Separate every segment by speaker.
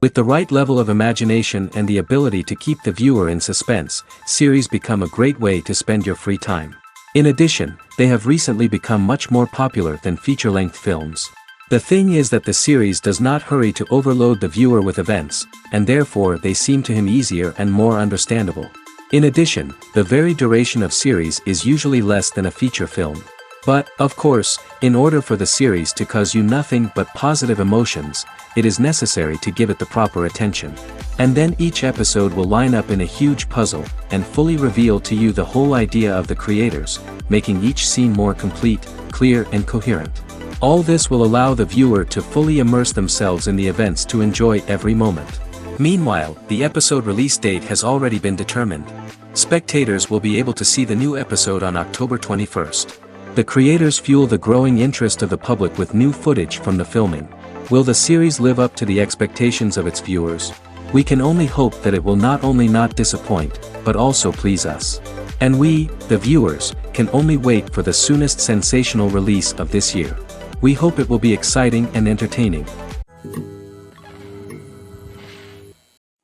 Speaker 1: With the right level of imagination and the ability to keep the viewer in suspense, series become a great way to spend your free time. In addition, they have recently become much more popular than feature-length films. The thing is that the series does not hurry to overload the viewer with events, and therefore they seem to him easier and more understandable. In addition, the very duration of series is usually less than a feature film. But, of course, in order for the series to cause you nothing but positive emotions, it is necessary to give it the proper attention. And then each episode will line up in a huge puzzle, and fully reveal to you the whole idea of the creators, making each scene more complete, clear and coherent. All this will allow the viewer to fully immerse themselves in the events to enjoy every moment. Meanwhile, the episode release date has already been determined. Spectators will be able to see the new episode on October 21st. The creators fuel the growing interest of the public with new footage from the filming. Will the series live up to the expectations of its viewers? We can only hope that it will not only not disappoint, but also please us. And we, the viewers, can only wait for the soonest sensational release of this year. We hope it will be exciting and entertaining.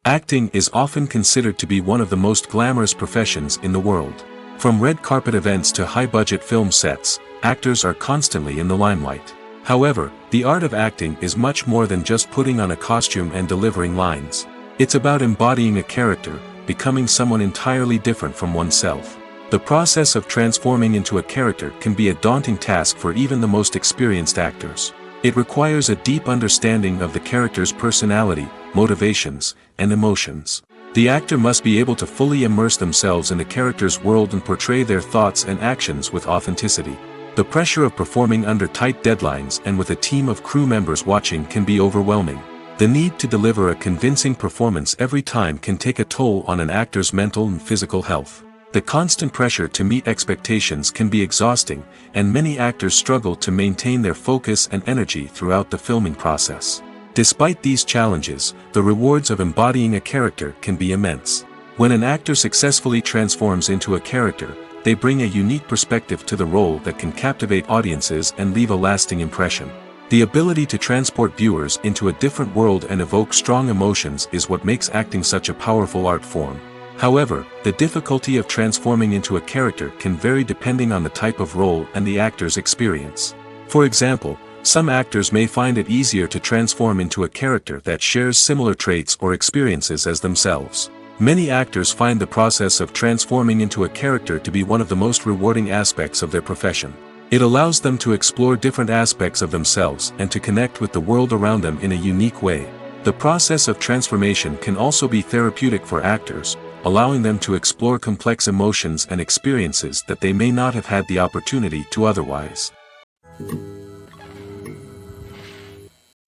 Speaker 1: Acting is often considered to be one of the most glamorous professions in the world. From red carpet events to high-budget film sets, actors are constantly in the limelight. However, the art of acting is much more than just putting on a costume and delivering lines. It's about embodying a character, becoming someone entirely different from oneself. The process of transforming into a character can be a daunting task for even the most experienced actors. It requires a deep understanding of the character's personality, motivations, and emotions. The actor must be able to fully immerse themselves in the character's world and portray their thoughts and actions with authenticity. The pressure of performing under tight deadlines and with a team of crew members watching can be overwhelming. The need to deliver a convincing performance every time can take a toll on an actor's mental and physical health. The constant pressure to meet expectations can be exhausting, and many actors struggle to maintain their focus and energy throughout the filming process. Despite these challenges, the rewards of embodying a character can be immense. When an actor successfully transforms into a character, they bring a unique perspective to the role that can captivate audiences and leave a lasting impression. The ability to transport viewers into a different world and evoke strong emotions is what makes acting such a powerful art form. However, the difficulty of transforming into a character can vary depending on the type of role and the actor's experience. For example, some actors may find it easier to transform into a character that shares similar traits or experiences as themselves. Many actors find the process of transforming into a character to be one of the most rewarding aspects of their profession. It allows them to explore different aspects of themselves and to connect with the world around them in a unique way. The process of transformation can also be therapeutic for actors, allowing them to explore complex emotions and experiences that they may not have had the opportunity to otherwise.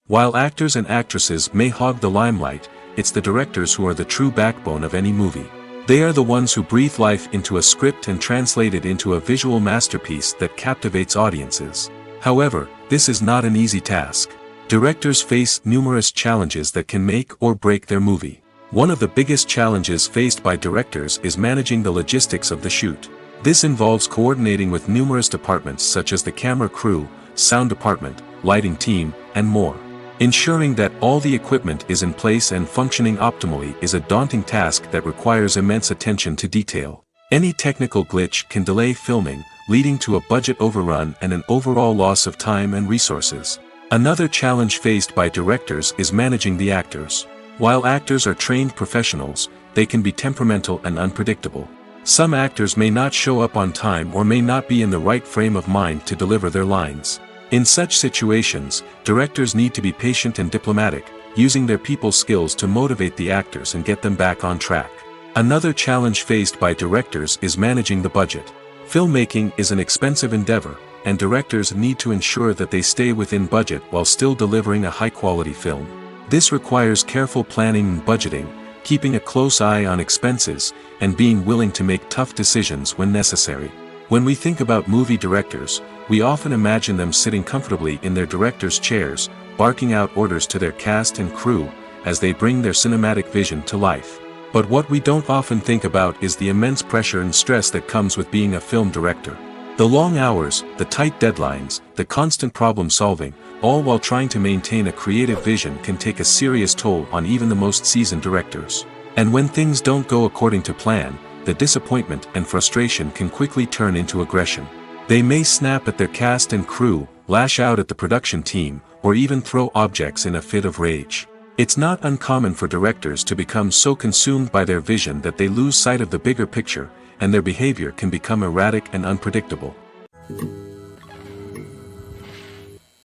Speaker 1: While actors and actresses may hog the limelight, it's the directors who are the true backbone of any movie. They are the ones who breathe life into a script and translate it into a visual masterpiece that captivates audiences. However, this is not an easy task. Directors face numerous challenges that can make or break their movie. One of the biggest challenges faced by directors is managing the logistics of the shoot. This involves coordinating with numerous departments such as the camera crew, sound department, lighting team, and more. Ensuring that all the equipment is in place and functioning optimally is a daunting task that requires immense attention to detail. Any technical glitch can delay filming, leading to a budget overrun and an overall loss of time and resources. Another challenge faced by directors is managing the actors. While actors are trained professionals, they can be temperamental and unpredictable. Some actors may not show up on time or may not be in the right frame of mind to deliver their lines. In such situations, directors need to be patient and diplomatic, using their people skills to motivate the actors and get them back on track. Another challenge faced by directors is managing the budget. Filmmaking is an expensive endeavor, and directors need to ensure that they stay within budget while still delivering a high-quality film. This requires careful planning and budgeting, keeping a close eye on expenses, and being willing to make tough decisions when necessary. When we think about movie directors, we often imagine them sitting comfortably in their director's chairs, barking out orders to their cast and crew, as they bring their cinematic vision to life. But what we don't often think about is the immense pressure and stress that comes with being a film director. The long hours, the tight deadlines, the constant problem solving, all while trying to maintain a creative vision can take a serious toll on even the most seasoned directors. And when things don't go according to plan, the disappointment and frustration can quickly turn into aggression. They may snap at their cast and crew, lash out at the production team, or even throw objects in a fit of rage. It's not uncommon for directors to become so consumed by their vision that they lose sight of the bigger picture, and their behavior can become erratic and unpredictable.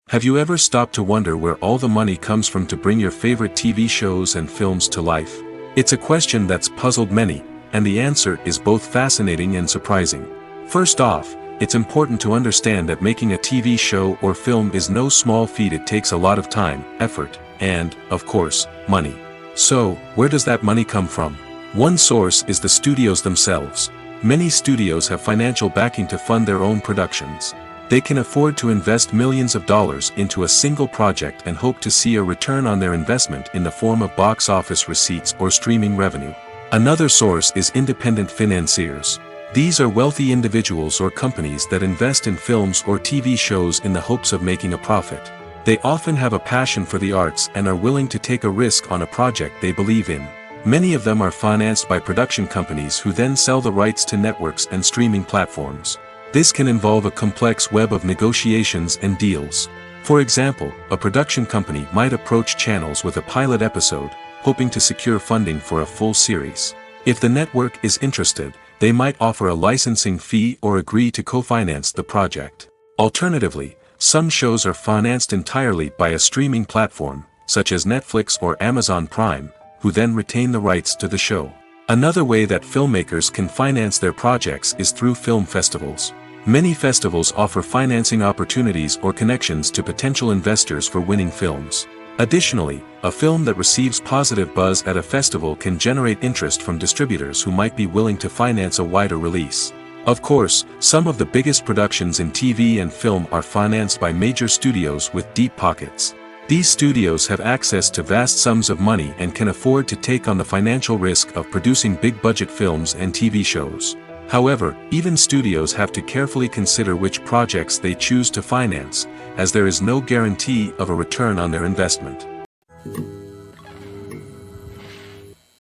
Speaker 1: Have you ever stopped to wonder where all the money comes from to bring your favorite TV shows and films to life? It's a question that's puzzled many, and the answer is both fascinating and surprising. First off, it's important to understand that making a TV show or film is no small feat. It takes a lot of time, effort, and, of course, money. So, where does that money come from? One source is the studios themselves. Many studios have financial backing to fund their own productions. They can afford to invest millions of dollars into a single project and hope to see a return on their investment in the form of box office receipts or streaming revenue. Another source is independent financiers. These are wealthy individuals or companies that invest in films or TV shows in the hopes of making a profit. They often have a passion for the arts and are willing to take a risk on a project they believe in. Many of them are financed by production companies who then sell the rights to networks and streaming platforms. This can involve a complex web of negotiations and deals. For example, a production company might approach channels with a pilot episode, hoping to secure funding for a full series. If the network is interested, they might offer a licensing fee or agree to co-finance the project. Alternatively, some shows are financed entirely by a streaming platform, such as Netflix or Amazon Prime, who then retain the rights to the show. Another way that filmmakers can finance their projects is through film festivals. Many festivals offer financing opportunities or connections to potential investors for winning films. Additionally, a film that receives positive buzz at a festival can generate interest from distributors who might be willing to finance a wider release. Of course, some of the biggest productions in TV and film are financed by major studios with deep pockets. These studios have access to vast sums of money and can afford to take on the financial risk of producing big-budget films and TV shows. However, even studios have to carefully consider which projects they choose to finance, as there is no guarantee of a return on their investment.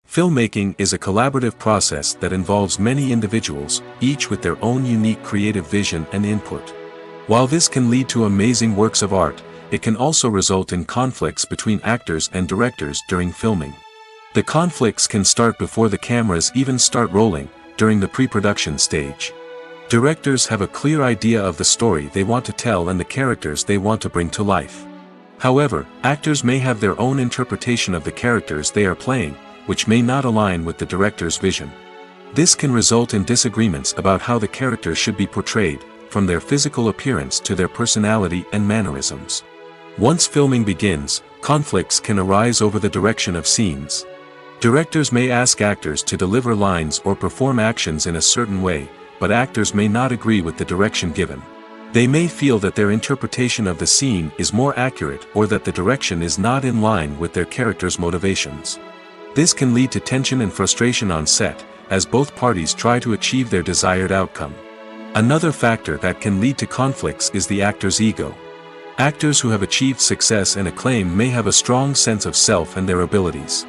Speaker 1: Filmmaking is a collaborative process that involves many individuals, each with their own unique creative vision and input. While this can lead to amazing works of art, it can also result in conflicts between actors and directors during filming. The conflicts can start before the cameras even start rolling, during the pre-production stage. Directors have a clear idea of the story they want to tell and the characters they want to bring to life. However, actors may have their own interpretation of the characters they are playing, which may not align with the director's vision. This can result in disagreements about how the characters should be portrayed, from their physical appearance to their personality and mannerisms. Once filming begins, conflicts can arise over the direction of scenes. Directors may ask actors to deliver lines or perform actions in a certain way, but actors may not agree with the direction given. They may feel that their interpretation of the scene is more accurate or that the direction is not in line with their character's motivations. This can lead to tension and frustration on set, as both parties try to achieve their desired outcome. Another factor that can lead to conflicts is the actor's ego. Actors who have achieved success and acclaim may have a strong sense of self and their abilities.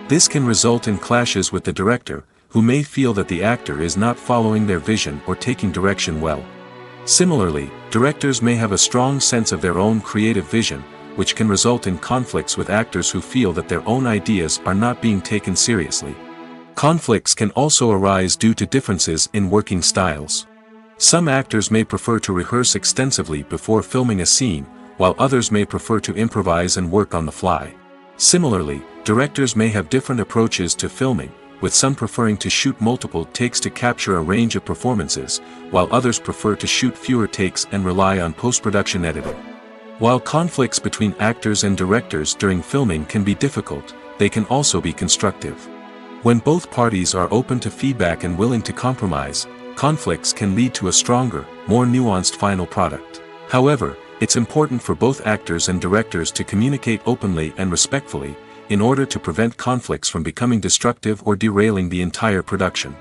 Speaker 1: This can result in clashes with the director, who may feel that the actor is not following their vision or taking direction well. Similarly, directors may have a strong sense of their own creative vision, which can result in conflicts with actors who feel that their own ideas are not being taken seriously. Conflicts can also arise due to differences in working styles. Some actors may prefer to rehearse extensively before filming a scene, while others may prefer to improvise and work on the fly. Similarly, directors may have different approaches to filming, with some preferring to shoot multiple takes to capture a range of performances, while others prefer to shoot fewer takes and rely on post-production editing. While conflicts between actors and directors during filming can be difficult, they can also be constructive. When both parties are open to feedback and willing to compromise, conflicts can lead to a stronger, more nuanced final product. However, it's important for both actors and directors to communicate openly and respectfully, in order to prevent conflicts from becoming destructive or derailing the entire production.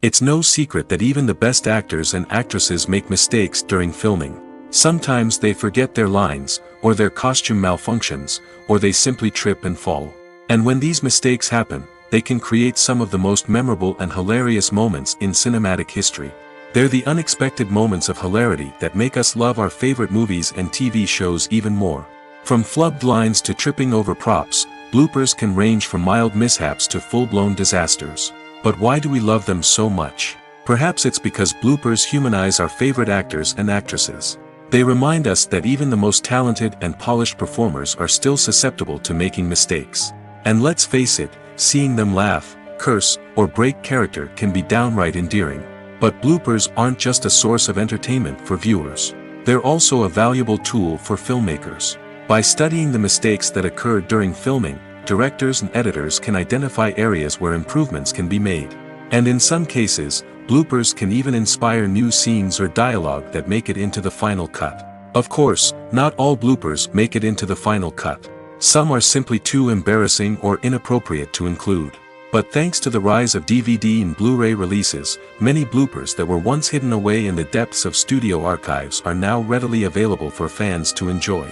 Speaker 1: It's no secret that even the best actors and actresses make mistakes during filming. Sometimes they forget their lines, or their costume malfunctions, or they simply trip and fall. And when these mistakes happen, they can create some of the most memorable and hilarious moments in cinematic history. They're the unexpected moments of hilarity that make us love our favorite movies and TV shows even more. From flubbed lines to tripping over props, bloopers can range from mild mishaps to full-blown disasters. But why do we love them so much? Perhaps it's because bloopers humanize our favorite actors and actresses. They remind us that even the most talented and polished performers are still susceptible to making mistakes. And let's face it, seeing them laugh, curse, or break character can be downright endearing. But bloopers aren't just a source of entertainment for viewers. They're also a valuable tool for filmmakers. By studying the mistakes that occur during filming, directors and editors can identify areas where improvements can be made. And in some cases, bloopers can even inspire new scenes or dialogue that make it into the final cut. Of course, not all bloopers make it into the final cut. Some are simply too embarrassing or inappropriate to include. But thanks to the rise of DVD and Blu-ray releases, many bloopers that were once hidden away in the depths of studio archives are now readily available for fans to enjoy.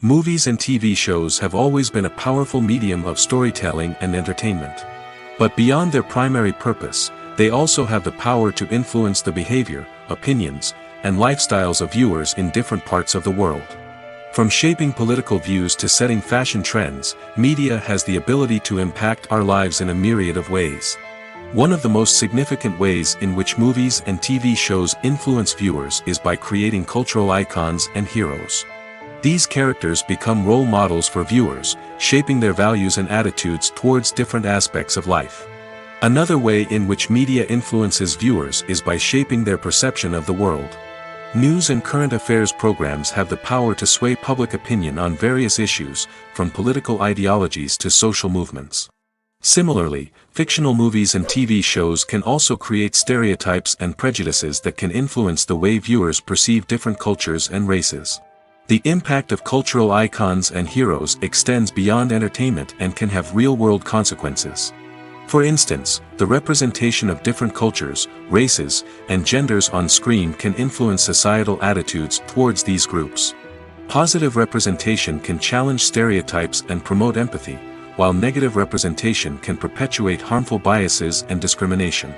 Speaker 1: Movies and TV shows have always been a powerful medium of storytelling and entertainment. But beyond their primary purpose, they also have the power to influence the behavior, opinions, and lifestyles of viewers in different parts of the world. From shaping political views to setting fashion trends, media has the ability to impact our lives in a myriad of ways. One of the most significant ways in which movies and TV shows influence viewers is by creating cultural icons and heroes. These characters become role models for viewers, shaping their values and attitudes towards different aspects of life. Another way in which media influences viewers is by shaping their perception of the world. News and current affairs programs have the power to sway public opinion on various issues, from political ideologies to social movements. Similarly, fictional movies and TV shows can also create stereotypes and prejudices that can influence the way viewers perceive different cultures and races. The impact of cultural icons and heroes extends beyond entertainment and can have real-world consequences. For instance, the representation of different cultures, races, and genders on screen can influence societal attitudes towards these groups. Positive representation can challenge stereotypes and promote empathy, while negative representation can perpetuate harmful biases and discrimination.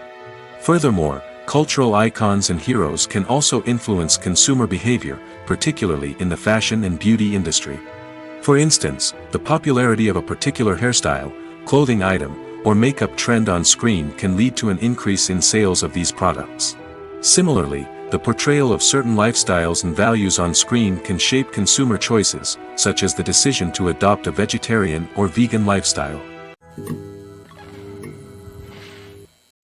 Speaker 1: Furthermore, cultural icons and heroes can also influence consumer behavior, particularly in the fashion and beauty industry. For instance, the popularity of a particular hairstyle, clothing item, or makeup trend on screen can lead to an increase in sales of these products. Similarly, the portrayal of certain lifestyles and values on screen can shape consumer choices, such as the decision to adopt a vegetarian or vegan lifestyle.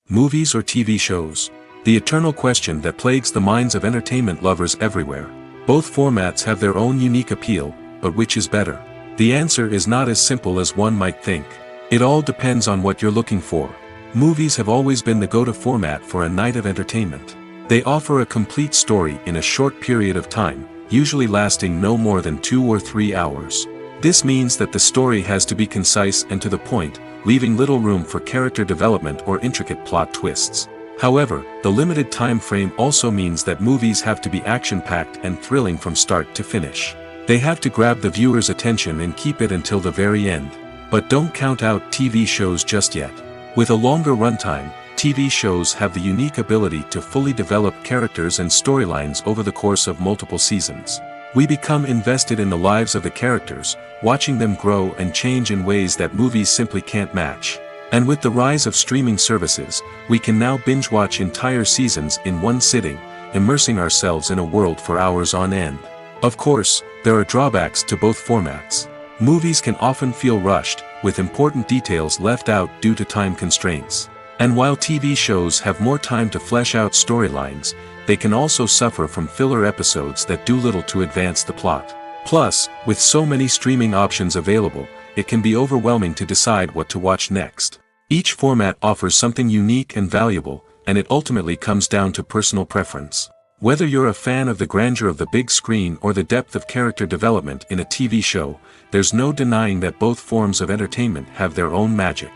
Speaker 1: Movies or TV shows? The eternal question that plagues the minds of entertainment lovers everywhere. Both formats have their own unique appeal, but which is better? The answer is not as simple as one might think. It all depends on what you're looking for. Movies have always been the go-to format for a night of entertainment. They offer a complete story in a short period of time, usually lasting no more than 2 or 3 hours. This means that the story has to be concise and to the point, leaving little room for character development or intricate plot twists. However, the limited time frame also means that movies have to be action-packed and thrilling from start to finish. They have to grab the viewer's attention and keep it until the very end. But don't count out TV shows just yet. With a longer runtime, TV shows have the unique ability to fully develop characters and storylines over the course of multiple seasons. We become invested in the lives of the characters, watching them grow and change in ways that movies simply can't match. And with the rise of streaming services, we can now binge-watch entire seasons in one sitting, immersing ourselves in a world for hours on end. Of course, there are drawbacks to both formats. Movies can often feel rushed, with important details left out due to time constraints. And while TV shows have more time to flesh out storylines, they can also suffer from filler episodes that do little to advance the plot. Plus, with so many streaming options available, it can be overwhelming to decide what to watch next. Each format offers something unique and valuable, and it ultimately comes down to personal preference. Whether you're a fan of the grandeur of the big screen or the depth of character development in a TV show, there's no denying that both forms of entertainment have their own magic.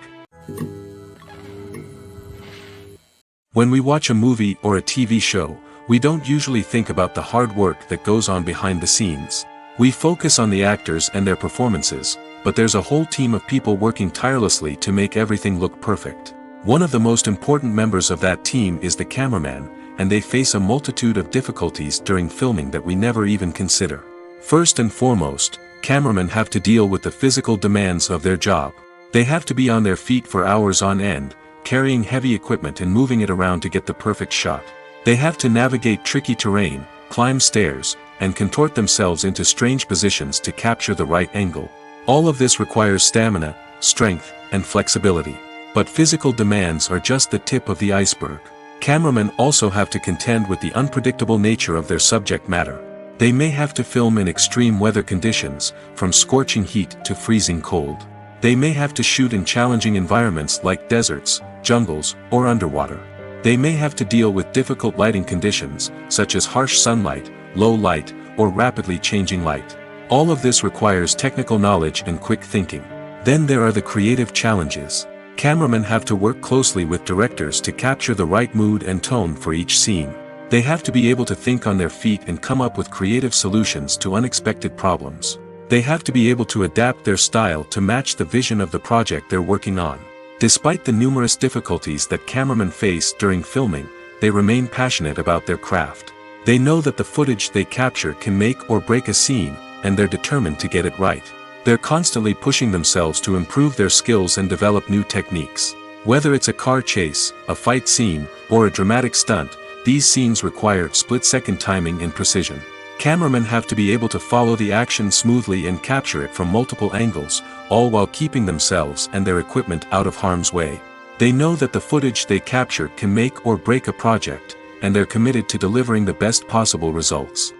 Speaker 1: When we watch a movie or a TV show, we don't usually think about the hard work that goes on behind the scenes. We focus on the actors and their performances, but there's a whole team of people working tirelessly to make everything look perfect. One of the most important members of that team is the cameraman, and they face a multitude of difficulties during filming that we never even consider. First and foremost, cameramen have to deal with the physical demands of their job. They have to be on their feet for hours on end, carrying heavy equipment and moving it around to get the perfect shot. They have to navigate tricky terrain, climb stairs, and contort themselves into strange positions to capture the right angle. All of this requires stamina, strength, and flexibility. But physical demands are just the tip of the iceberg. Cameramen also have to contend with the unpredictable nature of their subject matter. They may have to film in extreme weather conditions, from scorching heat to freezing cold. They may have to shoot in challenging environments like deserts, jungles, or underwater. They may have to deal with difficult lighting conditions, such as harsh sunlight, low light, or rapidly changing light. All of this requires technical knowledge and quick thinking. Then there are the creative challenges. Cameramen have to work closely with directors to capture the right mood and tone for each scene. They have to be able to think on their feet and come up with creative solutions to unexpected problems. They have to be able to adapt their style to match the vision of the project they're working on. Despite the numerous difficulties that cameramen face during filming, they remain passionate about their craft. They know that the footage they capture can make or break a scene, and they're determined to get it right. They're constantly pushing themselves to improve their skills and develop new techniques. Whether it's a car chase, a fight scene, or a dramatic stunt, these scenes require split-second timing and precision. Cameramen have to be able to follow the action smoothly and capture it from multiple angles, all while keeping themselves and their equipment out of harm's way. They know that the footage they capture can make or break a project, and they're committed to delivering the best possible results.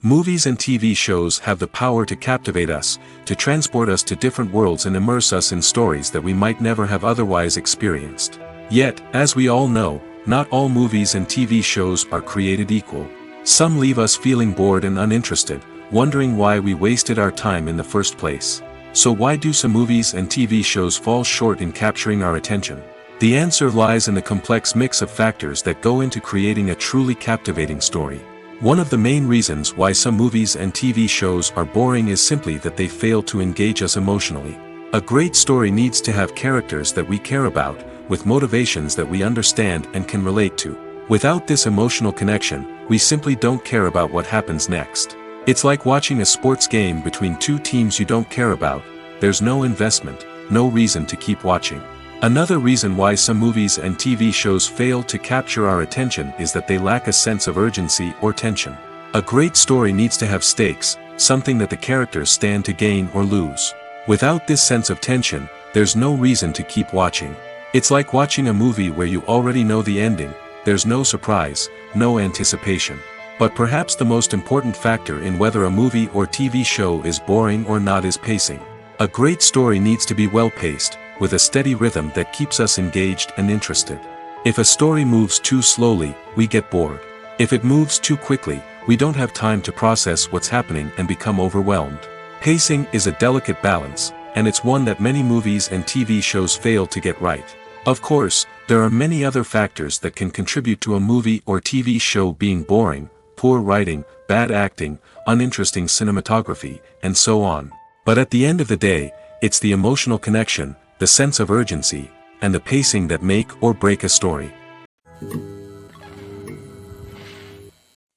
Speaker 1: Movies and TV shows have the power to captivate us, to transport us to different worlds and immerse us in stories that we might never have otherwise experienced. Yet, as we all know, not all movies and TV shows are created equal. Some leave us feeling bored and uninterested, wondering why we wasted our time in the first place. So why do some movies and TV shows fall short in capturing our attention? The answer lies in the complex mix of factors that go into creating a truly captivating story. One of the main reasons why some movies and TV shows are boring is simply that they fail to engage us emotionally. A great story needs to have characters that we care about, with motivations that we understand and can relate to. Without this emotional connection, we simply don't care about what happens next. It's like watching a sports game between two teams you don't care about. There's no investment, no reason to keep watching. Another reason why some movies and TV shows fail to capture our attention is that they lack a sense of urgency or tension. A great story needs to have stakes, something that the characters stand to gain or lose. Without this sense of tension, there's no reason to keep watching. It's like watching a movie where you already know the ending. There's no surprise, no anticipation. But perhaps the most important factor in whether a movie or TV show is boring or not is pacing. A great story needs to be well-paced, with a steady rhythm that keeps us engaged and interested. If a story moves too slowly, we get bored. If it moves too quickly, we don't have time to process what's happening and become overwhelmed. Pacing is a delicate balance, and it's one that many movies and TV shows fail to get right. Of course, there are many other factors that can contribute to a movie or TV show being boring: poor writing, bad acting, uninteresting cinematography, and so on. But at the end of the day, it's the emotional connection, the sense of urgency, and the pacing that make or break a story.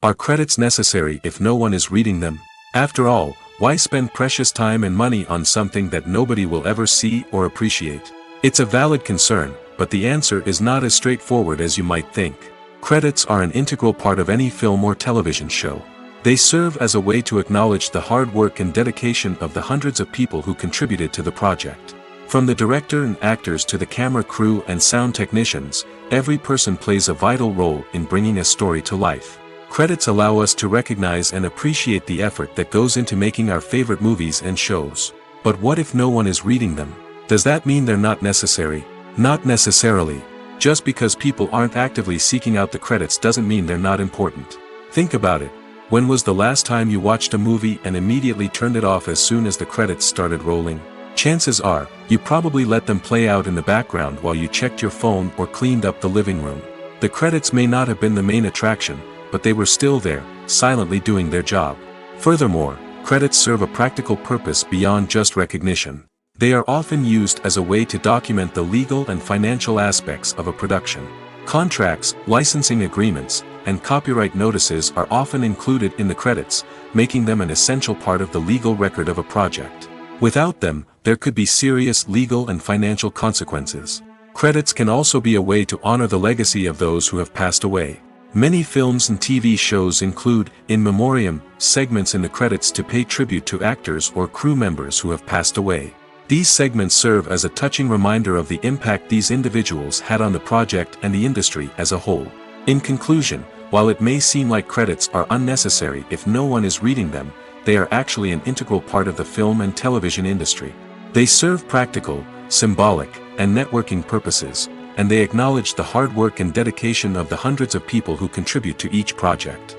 Speaker 1: Are credits necessary if no one is reading them? After all, why spend precious time and money on something that nobody will ever see or appreciate? It's a valid concern, but the answer is not as straightforward as you might think. Credits are an integral part of any film or television show. They serve as a way to acknowledge the hard work and dedication of the hundreds of people who contributed to the project. From the director and actors to the camera crew and sound technicians, every person plays a vital role in bringing a story to life. Credits allow us to recognize and appreciate the effort that goes into making our favorite movies and shows. But what if no one is reading them? Does that mean they're not necessary? Not necessarily. Just because people aren't actively seeking out the credits doesn't mean they're not important. Think about it. When was the last time you watched a movie and immediately turned it off as soon as the credits started rolling? Chances are, you probably let them play out in the background while you checked your phone or cleaned up the living room. The credits may not have been the main attraction, but they were still there, silently doing their job. Furthermore, credits serve a practical purpose beyond just recognition. They are often used as a way to document the legal and financial aspects of a production. Contracts, licensing agreements, and copyright notices are often included in the credits, making them an essential part of the legal record of a project. Without them, there could be serious legal and financial consequences. Credits can also be a way to honor the legacy of those who have passed away. Many films and TV shows include, in memoriam, segments in the credits to pay tribute to actors or crew members who have passed away. These segments serve as a touching reminder of the impact these individuals had on the project and the industry as a whole. In conclusion, while it may seem like credits are unnecessary if no one is reading them, they are actually an integral part of the film and television industry. They serve practical, symbolic, and networking purposes, and they acknowledge the hard work and dedication of the hundreds of people who contribute to each project.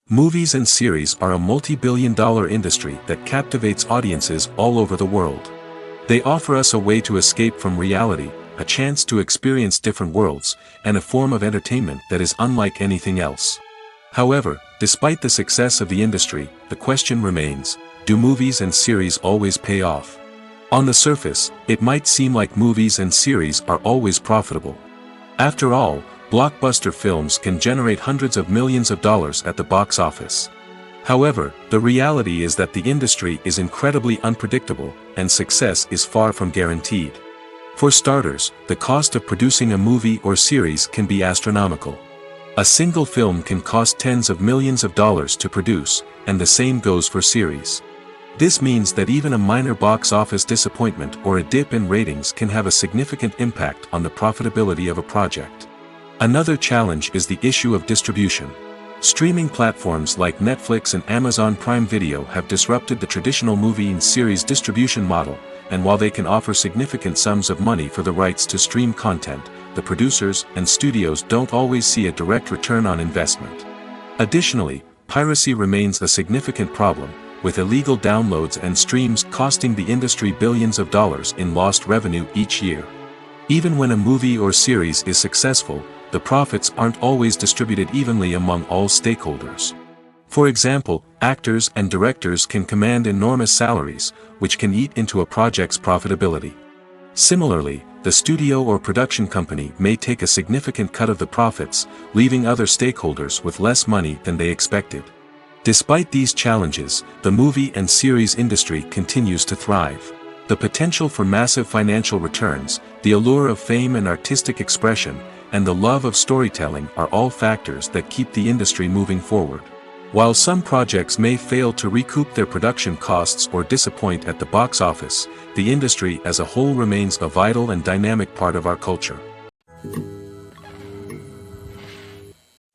Speaker 1: Movies and series are a multi-billion-dollar industry that captivates audiences all over the world. They offer us a way to escape from reality, a chance to experience different worlds, and a form of entertainment that is unlike anything else. However, despite the success of the industry, the question remains, do movies and series always pay off? On the surface, it might seem like movies and series are always profitable. After all, blockbuster films can generate hundreds of millions of dollars at the box office. However, the reality is that the industry is incredibly unpredictable, and success is far from guaranteed. For starters, the cost of producing a movie or series can be astronomical. A single film can cost tens of millions of dollars to produce, and the same goes for series. This means that even a minor box office disappointment or a dip in ratings can have a significant impact on the profitability of a project. Another challenge is the issue of distribution. Streaming platforms like Netflix and Amazon Prime Video have disrupted the traditional movie and series distribution model, and while they can offer significant sums of money for the rights to stream content, the producers and studios don't always see a direct return on investment. Additionally, piracy remains a significant problem, with illegal downloads and streams costing the industry billions of dollars in lost revenue each year. Even when a movie or series is successful, the profits aren't always distributed evenly among all stakeholders. For example, actors and directors can command enormous salaries, which can eat into a project's profitability. Similarly, the studio or production company may take a significant cut of the profits, leaving other stakeholders with less money than they expected. Despite these challenges, the movie and series industry continues to thrive. The potential for massive financial returns, the allure of fame and artistic expression, and the love of storytelling are all factors that keep the industry moving forward. While some projects may fail to recoup their production costs or disappoint at the box office, the industry as a whole remains a vital and dynamic part of our culture.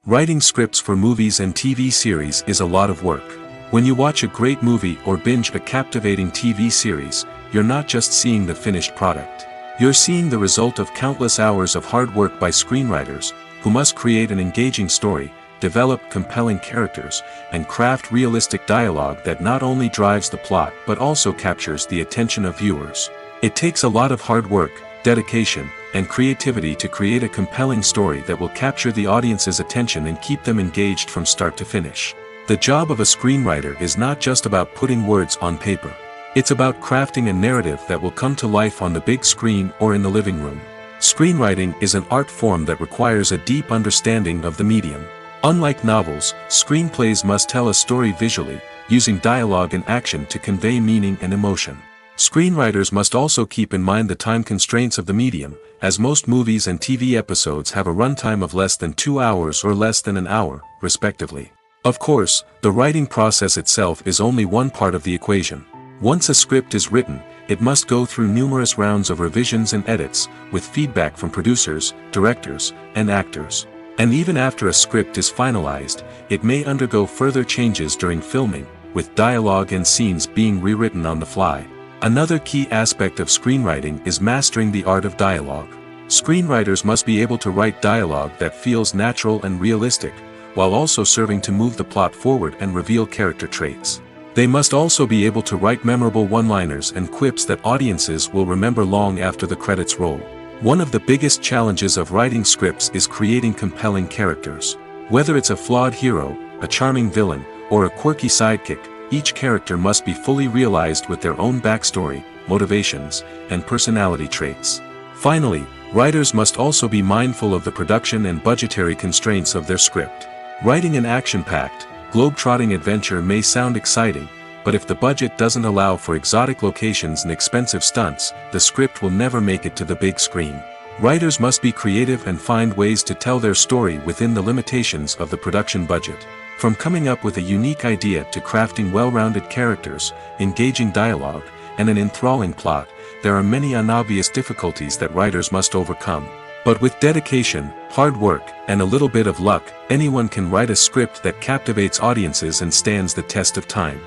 Speaker 1: Writing scripts for movies and TV series is a lot of work. When you watch a great movie or binge a captivating TV series, you're not just seeing the finished product. You're seeing the result of countless hours of hard work by screenwriters, who must create an engaging story, develop compelling characters, and craft realistic dialogue that not only drives the plot but also captures the attention of viewers. It takes a lot of hard work, dedication, and creativity to create a compelling story that will capture the audience's attention and keep them engaged from start to finish. The job of a screenwriter is not just about putting words on paper. It's about crafting a narrative that will come to life on the big screen or in the living room. Screenwriting is an art form that requires a deep understanding of the medium. Unlike novels, screenplays must tell a story visually, using dialogue and action to convey meaning and emotion. Screenwriters must also keep in mind the time constraints of the medium, as most movies and TV episodes have a runtime of less than 2 hours or less than an hour, respectively. Of course, the writing process itself is only one part of the equation. Once a script is written, it must go through numerous rounds of revisions and edits, with feedback from producers, directors, and actors. And even after a script is finalized, it may undergo further changes during filming, with dialogue and scenes being rewritten on the fly. Another key aspect of screenwriting is mastering the art of dialogue. Screenwriters must be able to write dialogue that feels natural and realistic, while also serving to move the plot forward and reveal character traits. They must also be able to write memorable one-liners and quips that audiences will remember long after the credits roll. One of the biggest challenges of writing scripts is creating compelling characters. Whether it's a flawed hero, a charming villain, or a quirky sidekick, each character must be fully realized with their own backstory, motivations, and personality traits. Finally, writers must also be mindful of the production and budgetary constraints of their script. Writing an action-packed, globe-trotting adventure may sound exciting, but if the budget doesn't allow for exotic locations and expensive stunts, the script will never make it to the big screen. Writers must be creative and find ways to tell their story within the limitations of the production budget. From coming up with a unique idea to crafting well-rounded characters, engaging dialogue, and an enthralling plot, there are many unobvious difficulties that writers must overcome. But with dedication, hard work, and a little bit of luck, anyone can write a script that captivates audiences and stands the test of time.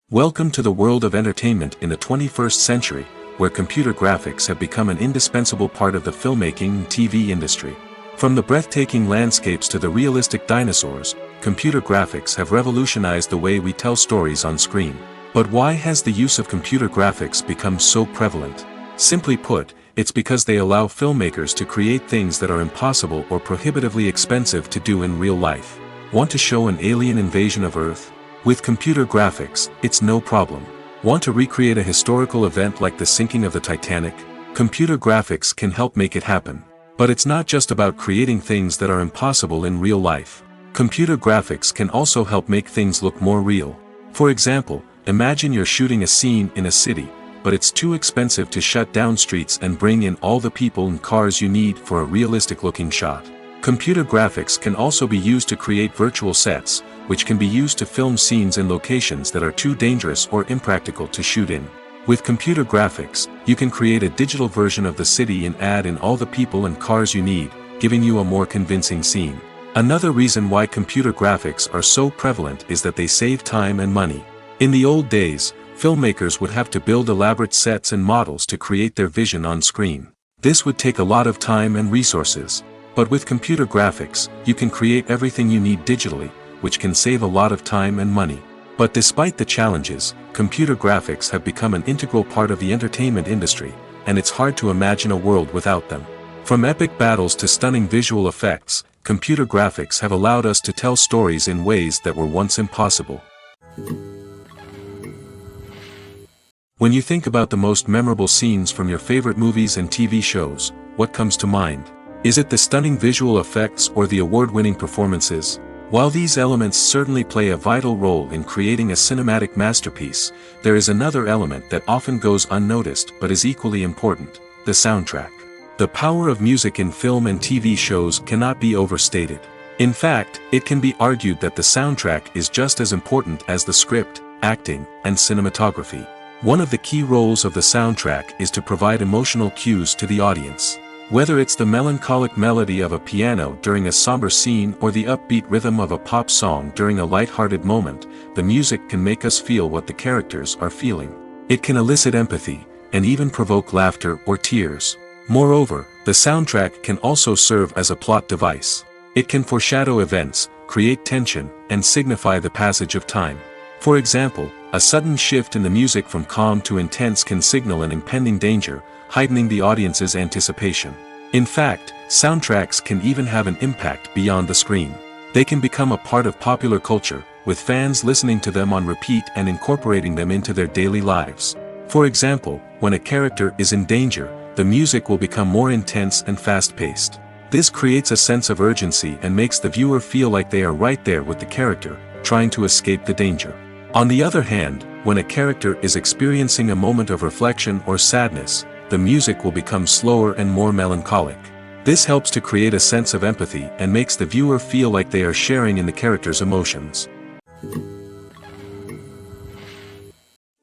Speaker 1: Welcome to the world of entertainment in the 21st century, where computer graphics have become an indispensable part of the filmmaking and TV industry. From the breathtaking landscapes to the realistic dinosaurs, computer graphics have revolutionized the way we tell stories on screen. But why has the use of computer graphics become so prevalent? Simply put, it's because they allow filmmakers to create things that are impossible or prohibitively expensive to do in real life. Want to show an alien invasion of Earth? With computer graphics, it's no problem. Want to recreate a historical event like the sinking of the Titanic? Computer graphics can help make it happen. But it's not just about creating things that are impossible in real life. Computer graphics can also help make things look more real. For example, imagine you're shooting a scene in a city, but it's too expensive to shut down streets and bring in all the people and cars you need for a realistic-looking shot. Computer graphics can also be used to create virtual sets, which can be used to film scenes in locations that are too dangerous or impractical to shoot in. With computer graphics, you can create a digital version of the city and add in all the people and cars you need, giving you a more convincing scene. Another reason why computer graphics are so prevalent is that they save time and money. In the old days, filmmakers would have to build elaborate sets and models to create their vision on screen. This would take a lot of time and resources. But with computer graphics, you can create everything you need digitally, which can save a lot of time and money. But despite the challenges, computer graphics have become an integral part of the entertainment industry, and it's hard to imagine a world without them. From epic battles to stunning visual effects, computer graphics have allowed us to tell stories in ways that were once impossible. When you think about the most memorable scenes from your favorite movies and TV shows, what comes to mind? Is it the stunning visual effects or the award-winning performances? While these elements certainly play a vital role in creating a cinematic masterpiece, there is another element that often goes unnoticed but is equally important: the soundtrack. The power of music in film and TV shows cannot be overstated. In fact, it can be argued that the soundtrack is just as important as the script, acting, and cinematography. One of the key roles of the soundtrack is to provide emotional cues to the audience. Whether it's the melancholic melody of a piano during a somber scene or the upbeat rhythm of a pop song during a light-hearted moment, the music can make us feel what the characters are feeling. It can elicit empathy, and even provoke laughter or tears. Moreover, the soundtrack can also serve as a plot device. It can foreshadow events, create tension, and signify the passage of time. For example, a sudden shift in the music from calm to intense can signal an impending danger, heightening the audience's anticipation. In fact, soundtracks can even have an impact beyond the screen. They can become a part of popular culture, with fans listening to them on repeat and incorporating them into their daily lives. For example, when a character is in danger, the music will become more intense and fast-paced. This creates a sense of urgency and makes the viewer feel like they are right there with the character, trying to escape the danger. On the other hand, when a character is experiencing a moment of reflection or sadness, the music will become slower and more melancholic. This helps to create a sense of empathy and makes the viewer feel like they are sharing in the character's emotions.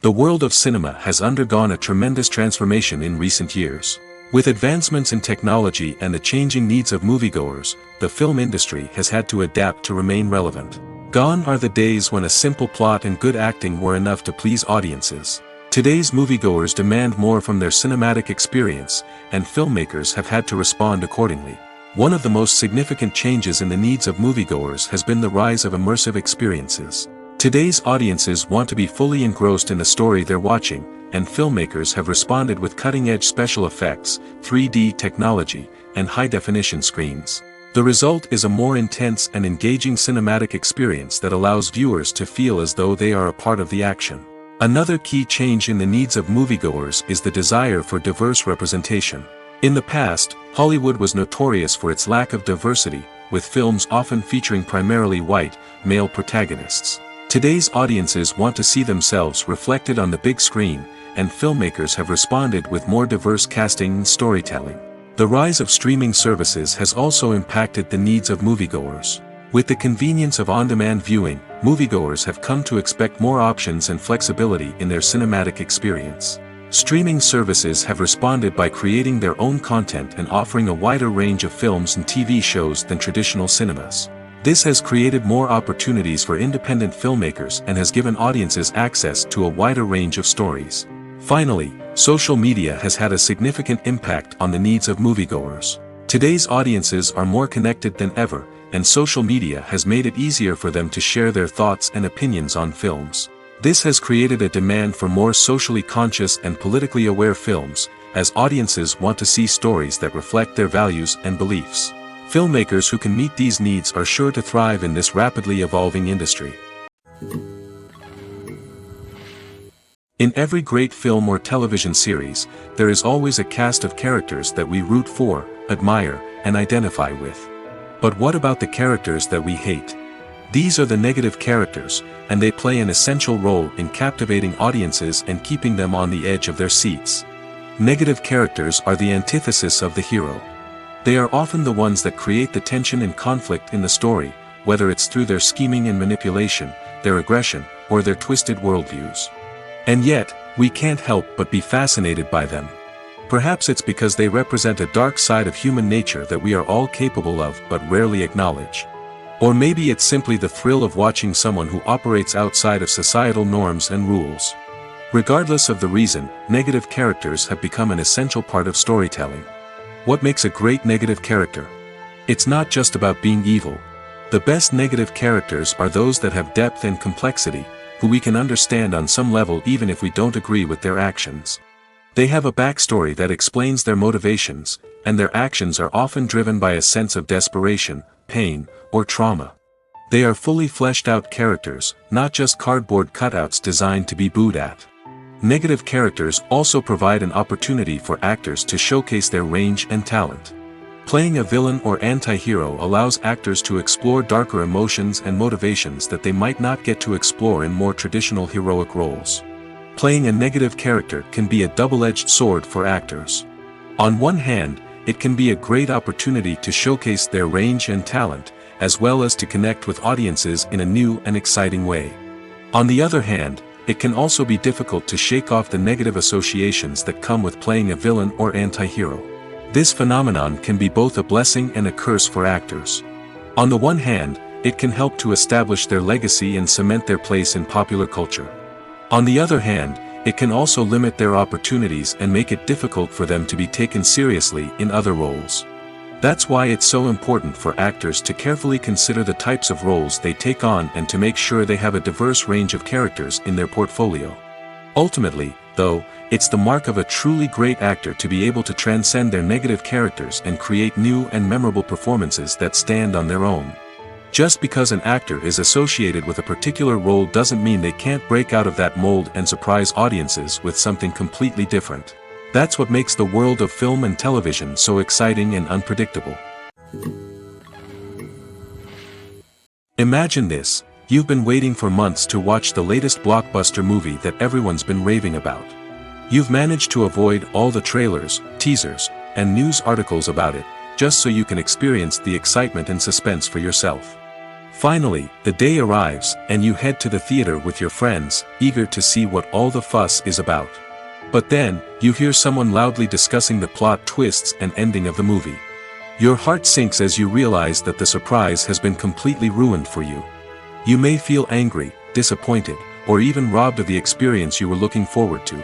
Speaker 1: The world of cinema has undergone a tremendous transformation in recent years. With advancements in technology and the changing needs of moviegoers, the film industry has had to adapt to remain relevant. Gone are the days when a simple plot and good acting were enough to please audiences. Today's moviegoers demand more from their cinematic experience, and filmmakers have had to respond accordingly. One of the most significant changes in the needs of moviegoers has been the rise of immersive experiences. Today's audiences want to be fully engrossed in the story they're watching, and filmmakers have responded with cutting-edge special effects, 3D technology, and high-definition screens. The result is a more intense and engaging cinematic experience that allows viewers to feel as though they are a part of the action. Another key change in the needs of moviegoers is the desire for diverse representation. In the past, Hollywood was notorious for its lack of diversity, with films often featuring primarily white, male protagonists. Today's audiences want to see themselves reflected on the big screen, and filmmakers have responded with more diverse casting and storytelling. The rise of streaming services has also impacted the needs of moviegoers. With the convenience of on-demand viewing, moviegoers have come to expect more options and flexibility in their cinematic experience. Streaming services have responded by creating their own content and offering a wider range of films and TV shows than traditional cinemas. This has created more opportunities for independent filmmakers and has given audiences access to a wider range of stories. Finally, social media has had a significant impact on the needs of moviegoers. Today's audiences are more connected than ever, and social media has made it easier for them to share their thoughts and opinions on films. This has created a demand for more socially conscious and politically aware films, as audiences want to see stories that reflect their values and beliefs. Filmmakers who can meet these needs are sure to thrive in this rapidly evolving industry. In every great film or television series, there is always a cast of characters that we root for, admire, and identify with. But what about the characters that we hate? These are the negative characters, and they play an essential role in captivating audiences and keeping them on the edge of their seats. Negative characters are the antithesis of the hero. They are often the ones that create the tension and conflict in the story, whether it's through their scheming and manipulation, their aggression, or their twisted worldviews. And yet, we can't help but be fascinated by them. Perhaps it's because they represent a dark side of human nature that we are all capable of but rarely acknowledge. Or maybe it's simply the thrill of watching someone who operates outside of societal norms and rules. Regardless of the reason, negative characters have become an essential part of storytelling. What makes a great negative character? It's not just about being evil. The best negative characters are those that have depth and complexity, who we can understand on some level even if we don't agree with their actions. They have a backstory that explains their motivations, and their actions are often driven by a sense of desperation, pain, or trauma. They are fully fleshed out characters, not just cardboard cutouts designed to be booed at. Negative characters also provide an opportunity for actors to showcase their range and talent. Playing a villain or anti-hero allows actors to explore darker emotions and motivations that they might not get to explore in more traditional heroic roles. Playing a negative character can be a double-edged sword for actors. On one hand, it can be a great opportunity to showcase their range and talent, as well as to connect with audiences in a new and exciting way. On the other hand, it can also be difficult to shake off the negative associations that come with playing a villain or anti-hero. This phenomenon can be both a blessing and a curse for actors. On the one hand, it can help to establish their legacy and cement their place in popular culture. On the other hand, it can also limit their opportunities and make it difficult for them to be taken seriously in other roles. That's why it's so important for actors to carefully consider the types of roles they take on and to make sure they have a diverse range of characters in their portfolio. Ultimately, though, it's the mark of a truly great actor to be able to transcend their negative characters and create new and memorable performances that stand on their own. Just because an actor is associated with a particular role doesn't mean they can't break out of that mold and surprise audiences with something completely different. That's what makes the world of film and television so exciting and unpredictable. Imagine this: you've been waiting for months to watch the latest blockbuster movie that everyone's been raving about. You've managed to avoid all the trailers, teasers, and news articles about it, just so you can experience the excitement and suspense for yourself. Finally, the day arrives, and you head to the theater with your friends, eager to see what all the fuss is about. But then, you hear someone loudly discussing the plot twists and ending of the movie. Your heart sinks as you realize that the surprise has been completely ruined for you. You may feel angry, disappointed, or even robbed of the experience you were looking forward to.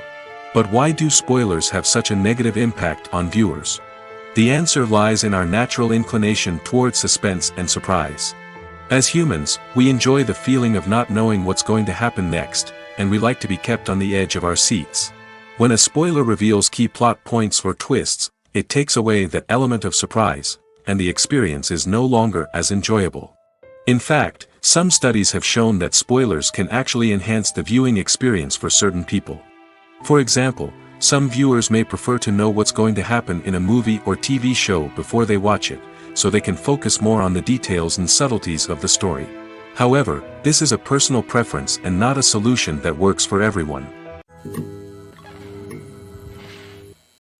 Speaker 1: But why do spoilers have such a negative impact on viewers? The answer lies in our natural inclination toward suspense and surprise. As humans, we enjoy the feeling of not knowing what's going to happen next, and we like to be kept on the edge of our seats. When a spoiler reveals key plot points or twists, it takes away that element of surprise, and the experience is no longer as enjoyable. In fact, some studies have shown that spoilers can actually enhance the viewing experience for certain people. For example, some viewers may prefer to know what's going to happen in a movie or TV show before they watch it, so they can focus more on the details and subtleties of the story. However, this is a personal preference and not a solution that works for everyone.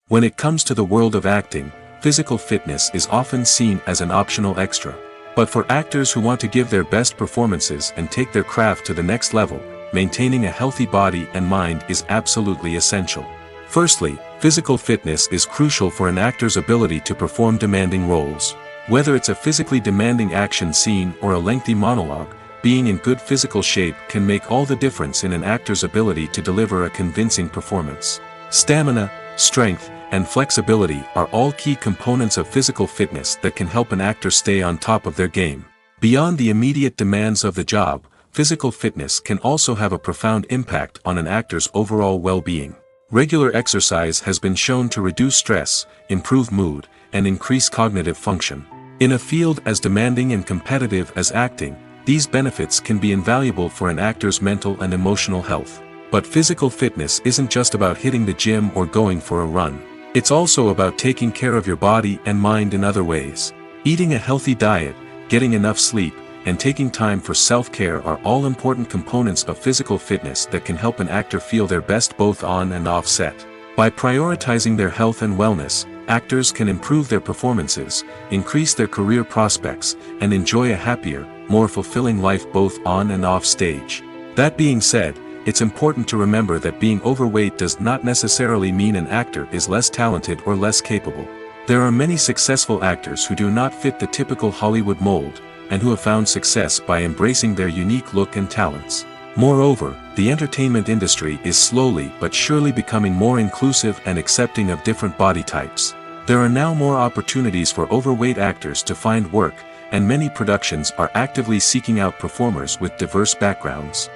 Speaker 1: When it comes to the world of acting, physical fitness is often seen as an optional extra. But for actors who want to give their best performances and take their craft to the next level, maintaining a healthy body and mind is absolutely essential. Firstly, physical fitness is crucial for an actor's ability to perform demanding roles. Whether it's a physically demanding action scene or a lengthy monologue, being in good physical shape can make all the difference in an actor's ability to deliver a convincing performance. Stamina, strength, and flexibility are all key components of physical fitness that can help an actor stay on top of their game. Beyond the immediate demands of the job, physical fitness can also have a profound impact on an actor's overall well-being. Regular exercise has been shown to reduce stress, improve mood, and increase cognitive function. In a field as demanding and competitive as acting, these benefits can be invaluable for an actor's mental and emotional health. But physical fitness isn't just about hitting the gym or going for a run. It's also about taking care of your body and mind in other ways. Eating a healthy diet, getting enough sleep, and taking time for self-care are all important components of physical fitness that can help an actor feel their best both on and off set. By prioritizing their health and wellness, actors can improve their performances, increase their career prospects, and enjoy a happier, more fulfilling life both on and off stage. That being said, it's important to remember that being overweight does not necessarily mean an actor is less talented or less capable. There are many successful actors who do not fit the typical Hollywood mold, and who have found success by embracing their unique look and talents. Moreover, the entertainment industry is slowly but surely becoming more inclusive and accepting of different body types. There are now more opportunities for overweight actors to find work, and many productions are actively seeking out performers with diverse backgrounds.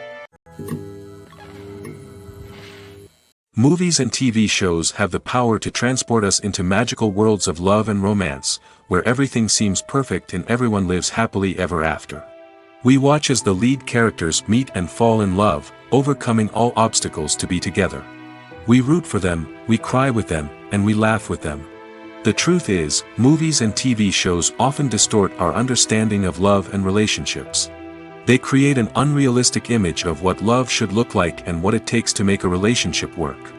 Speaker 1: Movies and TV shows have the power to transport us into magical worlds of love and romance, where everything seems perfect and everyone lives happily ever after. We watch as the lead characters meet and fall in love, overcoming all obstacles to be together. We root for them, we cry with them, and we laugh with them. The truth is, movies and TV shows often distort our understanding of love and relationships. They create an unrealistic image of what love should look like and what it takes to make a relationship work.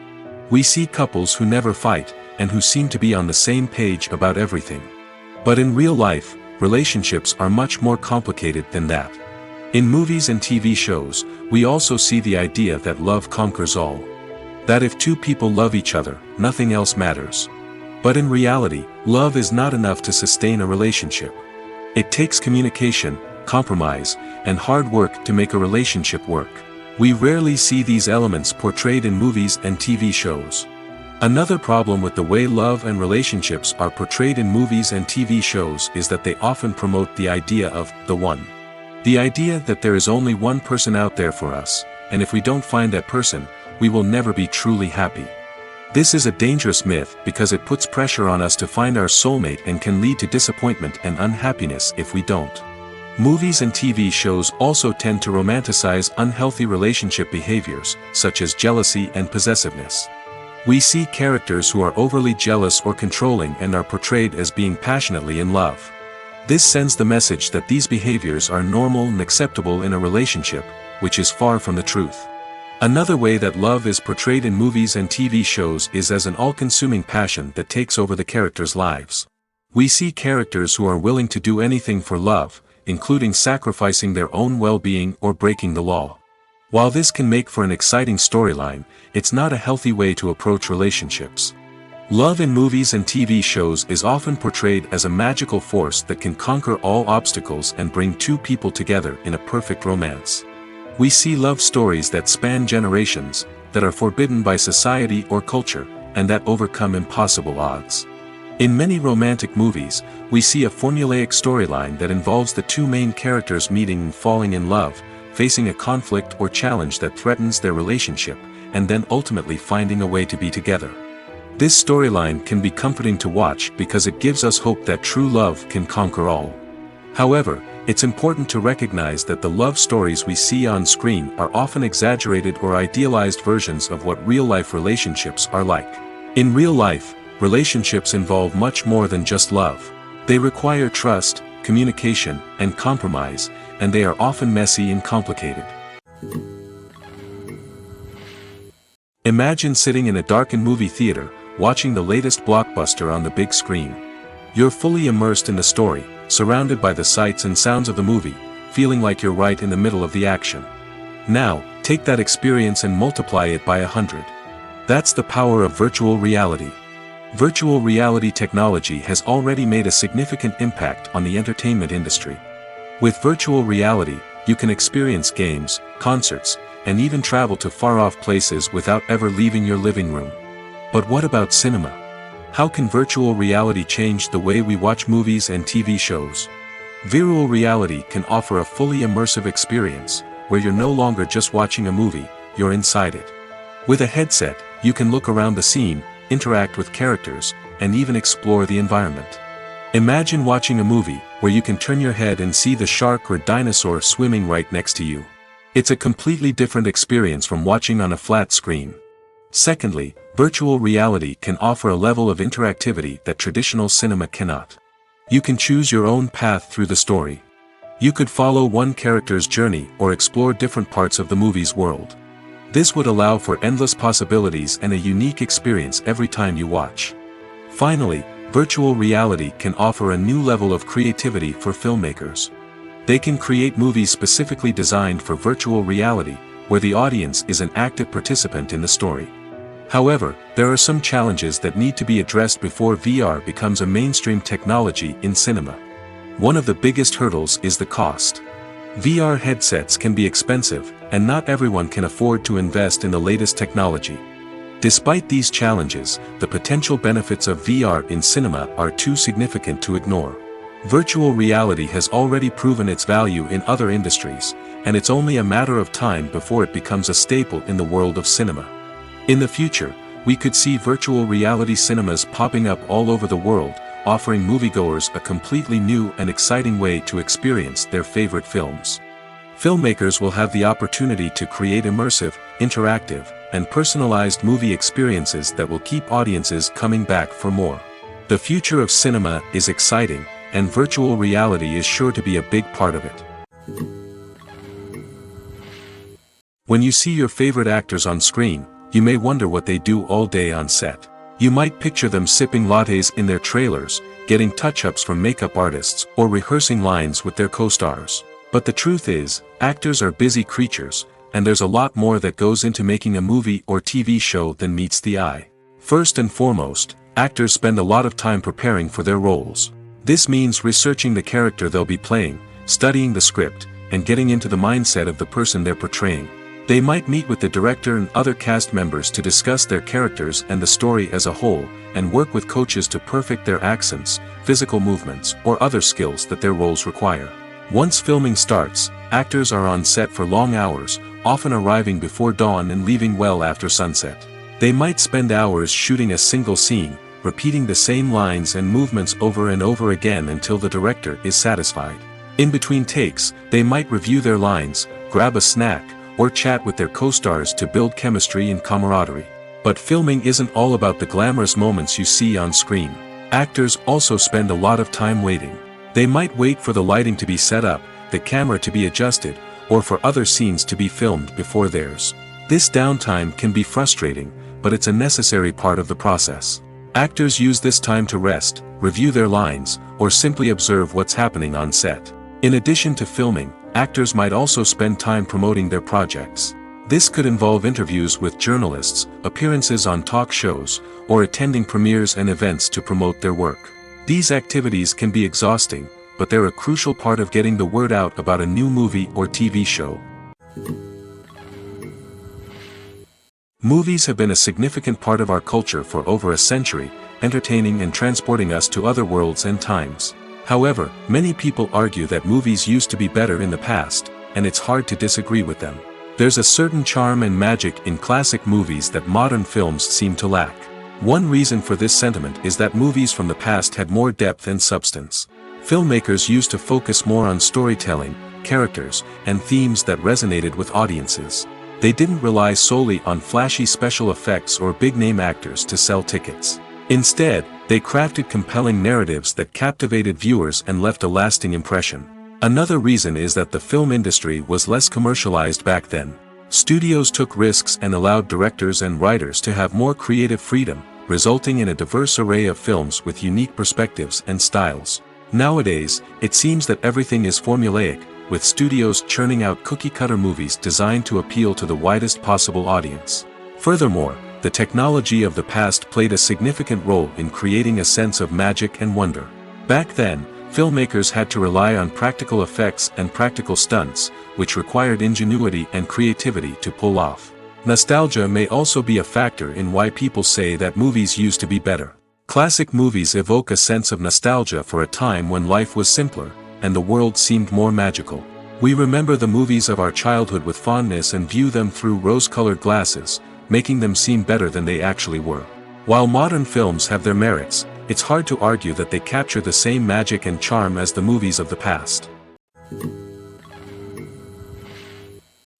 Speaker 1: We see couples who never fight, and who seem to be on the same page about everything. But in real life, relationships are much more complicated than that. In movies and TV shows, we also see the idea that love conquers all. That if two people love each other, nothing else matters. But in reality, love is not enough to sustain a relationship. It takes communication, compromise, and hard work to make a relationship work. We rarely see these elements portrayed in movies and TV shows. Another problem with the way love and relationships are portrayed in movies and TV shows is that they often promote the idea of the one. The idea that there is only one person out there for us, and if we don't find that person, we will never be truly happy. This is a dangerous myth because it puts pressure on us to find our soulmate and can lead to disappointment and unhappiness if we don't. Movies and TV shows also tend to romanticize unhealthy relationship behaviors, such as jealousy and possessiveness. We see characters who are overly jealous or controlling and are portrayed as being passionately in love. This sends the message that these behaviors are normal and acceptable in a relationship, which is far from the truth. Another way that love is portrayed in movies and TV shows is as an all-consuming passion that takes over the characters' lives. We see characters who are willing to do anything for love, including sacrificing their own well-being or breaking the law. While this can make for an exciting storyline, it's not a healthy way to approach relationships. Love in movies and TV shows is often portrayed as a magical force that can conquer all obstacles and bring two people together in a perfect romance. We see love stories that span generations, that are forbidden by society or culture, and that overcome impossible odds. In many romantic movies, we see a formulaic storyline that involves the two main characters meeting and falling in love, facing a conflict or challenge that threatens their relationship, and then ultimately finding a way to be together. This storyline can be comforting to watch because it gives us hope that true love can conquer all. However, it's important to recognize that the love stories we see on screen are often exaggerated or idealized versions of what real-life relationships are like. In real life, relationships involve much more than just love. They require trust, communication, and compromise, and they are often messy and complicated. Imagine sitting in a darkened movie theater, watching the latest blockbuster on the big screen. You're fully immersed in the story, surrounded by the sights and sounds of the movie, feeling like you're right in the middle of the action. Now, take that experience and multiply it by 100. That's the power of virtual reality. Virtual reality technology has already made a significant impact on the entertainment industry. With virtual reality, you can experience games, concerts, and even travel to far-off places without ever leaving your living room. But what about cinema? How can virtual reality change the way we watch movies and TV shows? Virtual reality can offer a fully immersive experience, where you're no longer just watching a movie, you're inside it. With a headset, you can look around the scene, interact with characters, and even explore the environment. Imagine watching a movie where you can turn your head and see the shark or dinosaur swimming right next to you. It's a completely different experience from watching on a flat screen. Secondly, virtual reality can offer a level of interactivity that traditional cinema cannot. You can choose your own path through the story. You could follow one character's journey or explore different parts of the movie's world. This would allow for endless possibilities and a unique experience every time you watch. Finally, virtual reality can offer a new level of creativity for filmmakers. They can create movies specifically designed for virtual reality, where the audience is an active participant in the story. However, there are some challenges that need to be addressed before VR becomes a mainstream technology in cinema. One of the biggest hurdles is the cost. VR headsets can be expensive, and not everyone can afford to invest in the latest technology. Despite these challenges, the potential benefits of VR in cinema are too significant to ignore. Virtual reality has already proven its value in other industries, and it's only a matter of time before it becomes a staple in the world of cinema. In the future, we could see virtual reality cinemas popping up all over the world, offering moviegoers a completely new and exciting way to experience their favorite films. Filmmakers will have the opportunity to create immersive, interactive, and personalized movie experiences that will keep audiences coming back for more. The future of cinema is exciting, and virtual reality is sure to be a big part of it. When you see your favorite actors on screen, you may wonder what they do all day on set. You might picture them sipping lattes in their trailers, getting touch-ups from makeup artists, or rehearsing lines with their co-stars. But the truth is, actors are busy creatures, and there's a lot more that goes into making a movie or TV show than meets the eye. First and foremost, actors spend a lot of time preparing for their roles. This means researching the character they'll be playing, studying the script, and getting into the mindset of the person they're portraying. They might meet with the director and other cast members to discuss their characters and the story as a whole, and work with coaches to perfect their accents, physical movements, or other skills that their roles require. Once filming starts, actors are on set for long hours, often arriving before dawn and leaving well after sunset. They might spend hours shooting a single scene, repeating the same lines and movements over and over again until the director is satisfied. In between takes, they might review their lines, grab a snack, or chat with their co-stars to build chemistry and camaraderie. But filming isn't all about the glamorous moments you see on screen. Actors also spend a lot of time waiting. They might wait for the lighting to be set up, the camera to be adjusted, or for other scenes to be filmed before theirs. This downtime can be frustrating, but it's a necessary part of the process. Actors use this time to rest, review their lines, or simply observe what's happening on set. In addition to filming, actors might also spend time promoting their projects. This could involve interviews with journalists, appearances on talk shows, or attending premieres and events to promote their work. These activities can be exhausting, but they're a crucial part of getting the word out about a new movie or TV show. Movies have been a significant part of our culture for over a century, entertaining and transporting us to other worlds and times. However, many people argue that movies used to be better in the past, and it's hard to disagree with them. There's a certain charm and magic in classic movies that modern films seem to lack. One reason for this sentiment is that movies from the past had more depth and substance. Filmmakers used to focus more on storytelling, characters, and themes that resonated with audiences. They didn't rely solely on flashy special effects or big-name actors to sell tickets. Instead, they crafted compelling narratives that captivated viewers and left a lasting impression. Another reason is that the film industry was less commercialized back then. Studios took risks and allowed directors and writers to have more creative freedom, resulting in a diverse array of films with unique perspectives and styles. Nowadays, it seems that everything is formulaic, with studios churning out cookie-cutter movies designed to appeal to the widest possible audience. Furthermore, the technology of the past played a significant role in creating a sense of magic and wonder. Back then, filmmakers had to rely on practical effects and practical stunts, which required ingenuity and creativity to pull off. Nostalgia may also be a factor in why people say that movies used to be better. Classic movies evoke a sense of nostalgia for a time when life was simpler, and the world seemed more magical. We remember the movies of our childhood with fondness and view them through rose-colored glasses, making them seem better than they actually were. While modern films have their merits, it's hard to argue that they capture the same magic and charm as the movies of the past.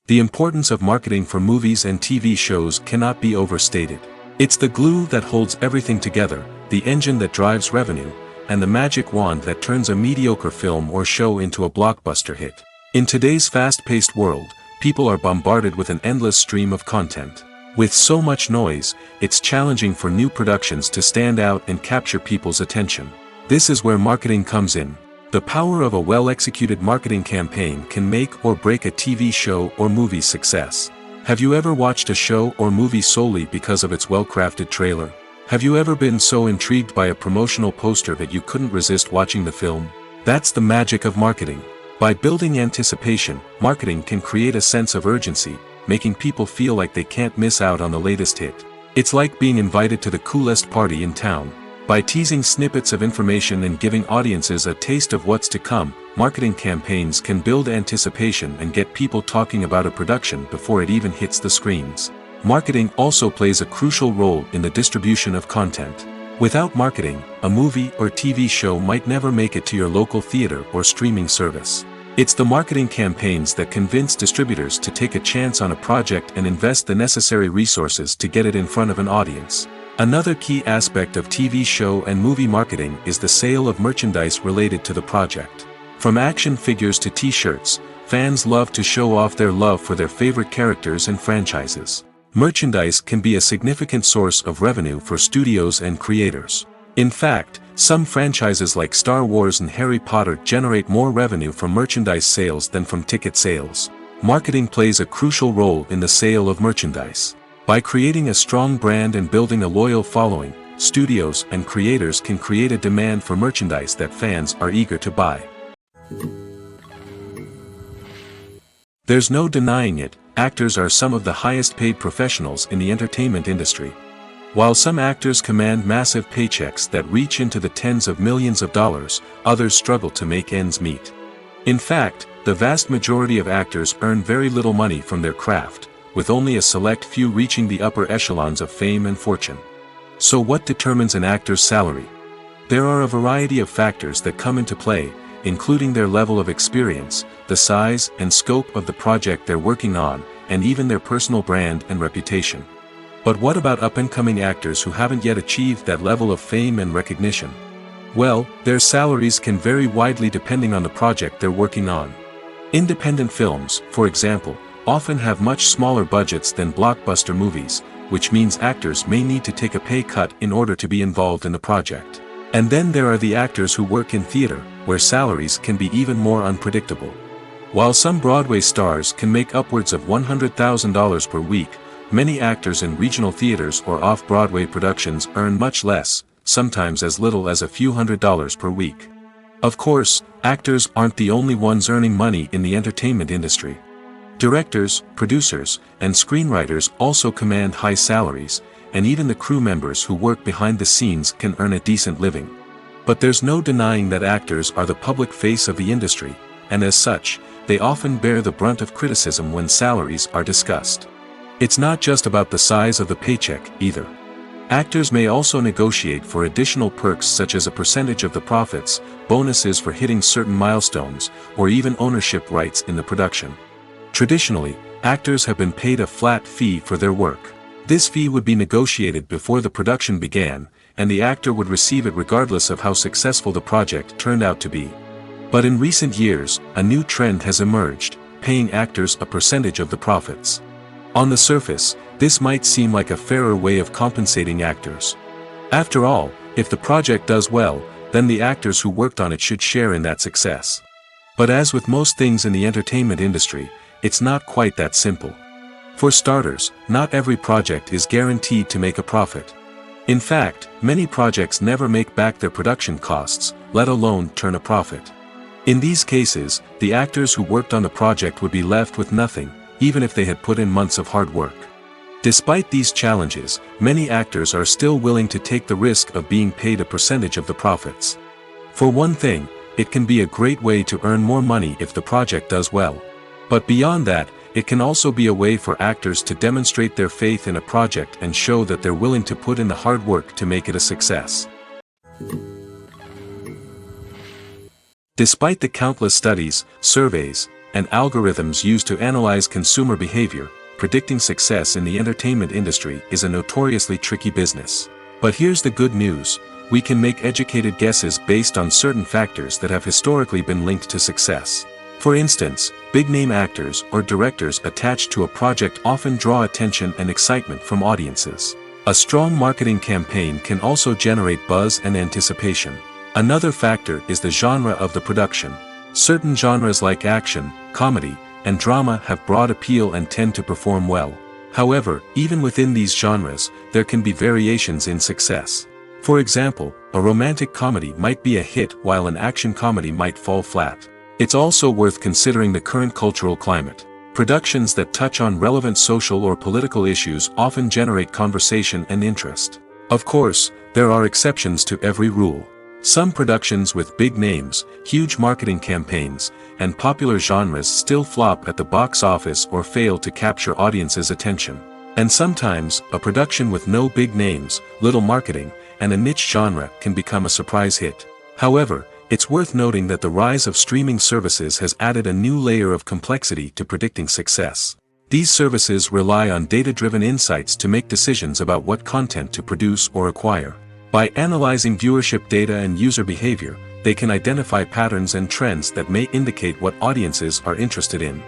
Speaker 1: The importance of marketing for movies and TV shows cannot be overstated. It's the glue that holds everything together, the engine that drives revenue, and the magic wand that turns a mediocre film or show into a blockbuster hit. In today's fast-paced world, people are bombarded with an endless stream of content. With so much noise, it's challenging for new productions to stand out and capture people's attention. This is where marketing comes in. The power of a well-executed marketing campaign can make or break a TV show or movie's success. Have you ever watched a show or movie solely because of its well-crafted trailer? Have you ever been so intrigued by a promotional poster that you couldn't resist watching the film? That's the magic of marketing. By building anticipation, marketing can create a sense of urgency, making people feel like they can't miss out on the latest hit. It's like being invited to the coolest party in town. By teasing snippets of information and giving audiences a taste of what's to come, marketing campaigns can build anticipation and get people talking about a production before it even hits the screens. Marketing also plays a crucial role in the distribution of content. Without marketing, a movie or TV show might never make it to your local theater or streaming service. It's the marketing campaigns that convince distributors to take a chance on a project and invest the necessary resources to get it in front of an audience. Another key aspect of TV show and movie marketing is the sale of merchandise related to the project. From action figures to t-shirts, fans love to show off their love for their favorite characters and franchises. Merchandise can be a significant source of revenue for studios and creators. In fact, some franchises like Star Wars and Harry Potter generate more revenue from merchandise sales than from ticket sales. Marketing plays a crucial role in the sale of merchandise. By creating a strong brand and building a loyal following, studios and creators can create a demand for merchandise that fans are eager to buy. There's no denying it, actors are some of the highest paid professionals in the entertainment industry. While some actors command massive paychecks that reach into the tens of millions of dollars, others struggle to make ends meet. In fact, the vast majority of actors earn very little money from their craft, with only a select few reaching the upper echelons of fame and fortune. So what determines an actor's salary? There are a variety of factors that come into play, including their level of experience, the size and scope of the project they're working on, and even their personal brand and reputation. But what about up-and-coming actors who haven't yet achieved that level of fame and recognition? Well, their salaries can vary widely depending on the project they're working on. Independent films, for example, often have much smaller budgets than blockbuster movies, which means actors may need to take a pay cut in order to be involved in the project. And then there are the actors who work in theater, where salaries can be even more unpredictable. While some Broadway stars can make upwards of $100,000 per week, many actors in regional theaters or off-Broadway productions earn much less, sometimes as little as a few $100s per week. Of course, actors aren't the only ones earning money in the entertainment industry. Directors, producers, and screenwriters also command high salaries, and even the crew members who work behind the scenes can earn a decent living. But there's no denying that actors are the public face of the industry, and as such, they often bear the brunt of criticism when salaries are discussed. It's not just about the size of the paycheck, either. Actors may also negotiate for additional perks such as a percentage of the profits, bonuses for hitting certain milestones, or even ownership rights in the production. Traditionally, actors have been paid a flat fee for their work. This fee would be negotiated before the production began, and the actor would receive it regardless of how successful the project turned out to be. But in recent years, a new trend has emerged, paying actors a percentage of the profits. On the surface, this might seem like a fairer way of compensating actors. After all, if the project does well, then the actors who worked on it should share in that success. But as with most things in the entertainment industry, it's not quite that simple. For starters, not every project is guaranteed to make a profit. In fact, many projects never make back their production costs, let alone turn a profit. In these cases, the actors who worked on the project would be left with nothing, even if they had put in months of hard work. Despite these challenges, many actors are still willing to take the risk of being paid a percentage of the profits. For one thing, it can be a great way to earn more money if the project does well. But beyond that, it can also be a way for actors to demonstrate their faith in a project and show that they're willing to put in the hard work to make it a success. Despite the countless studies, surveys, and algorithms used to analyze consumer behavior, predicting success in the entertainment industry is a notoriously tricky business. But here's the good news: we can make educated guesses based on certain factors that have historically been linked to success. For instance, big-name actors or directors attached to a project often draw attention and excitement from audiences. A strong marketing campaign can also generate buzz and anticipation. Another factor is the genre of the production. Certain genres like action, comedy, and drama have broad appeal and tend to perform well. However, even within these genres, there can be variations in success. For example, a romantic comedy might be a hit while an action comedy might fall flat. It's also worth considering the current cultural climate. Productions that touch on relevant social or political issues often generate conversation and interest. Of course, there are exceptions to every rule. Some productions with big names, huge marketing campaigns, and popular genres still flop at the box office or fail to capture audiences' attention. And sometimes, a production with no big names, little marketing, and a niche genre can become a surprise hit. However, it's worth noting that the rise of streaming services has added a new layer of complexity to predicting success. These services rely on data-driven insights to make decisions about what content to produce or acquire. By analyzing viewership data and user behavior, they can identify patterns and trends that may indicate what audiences are interested in.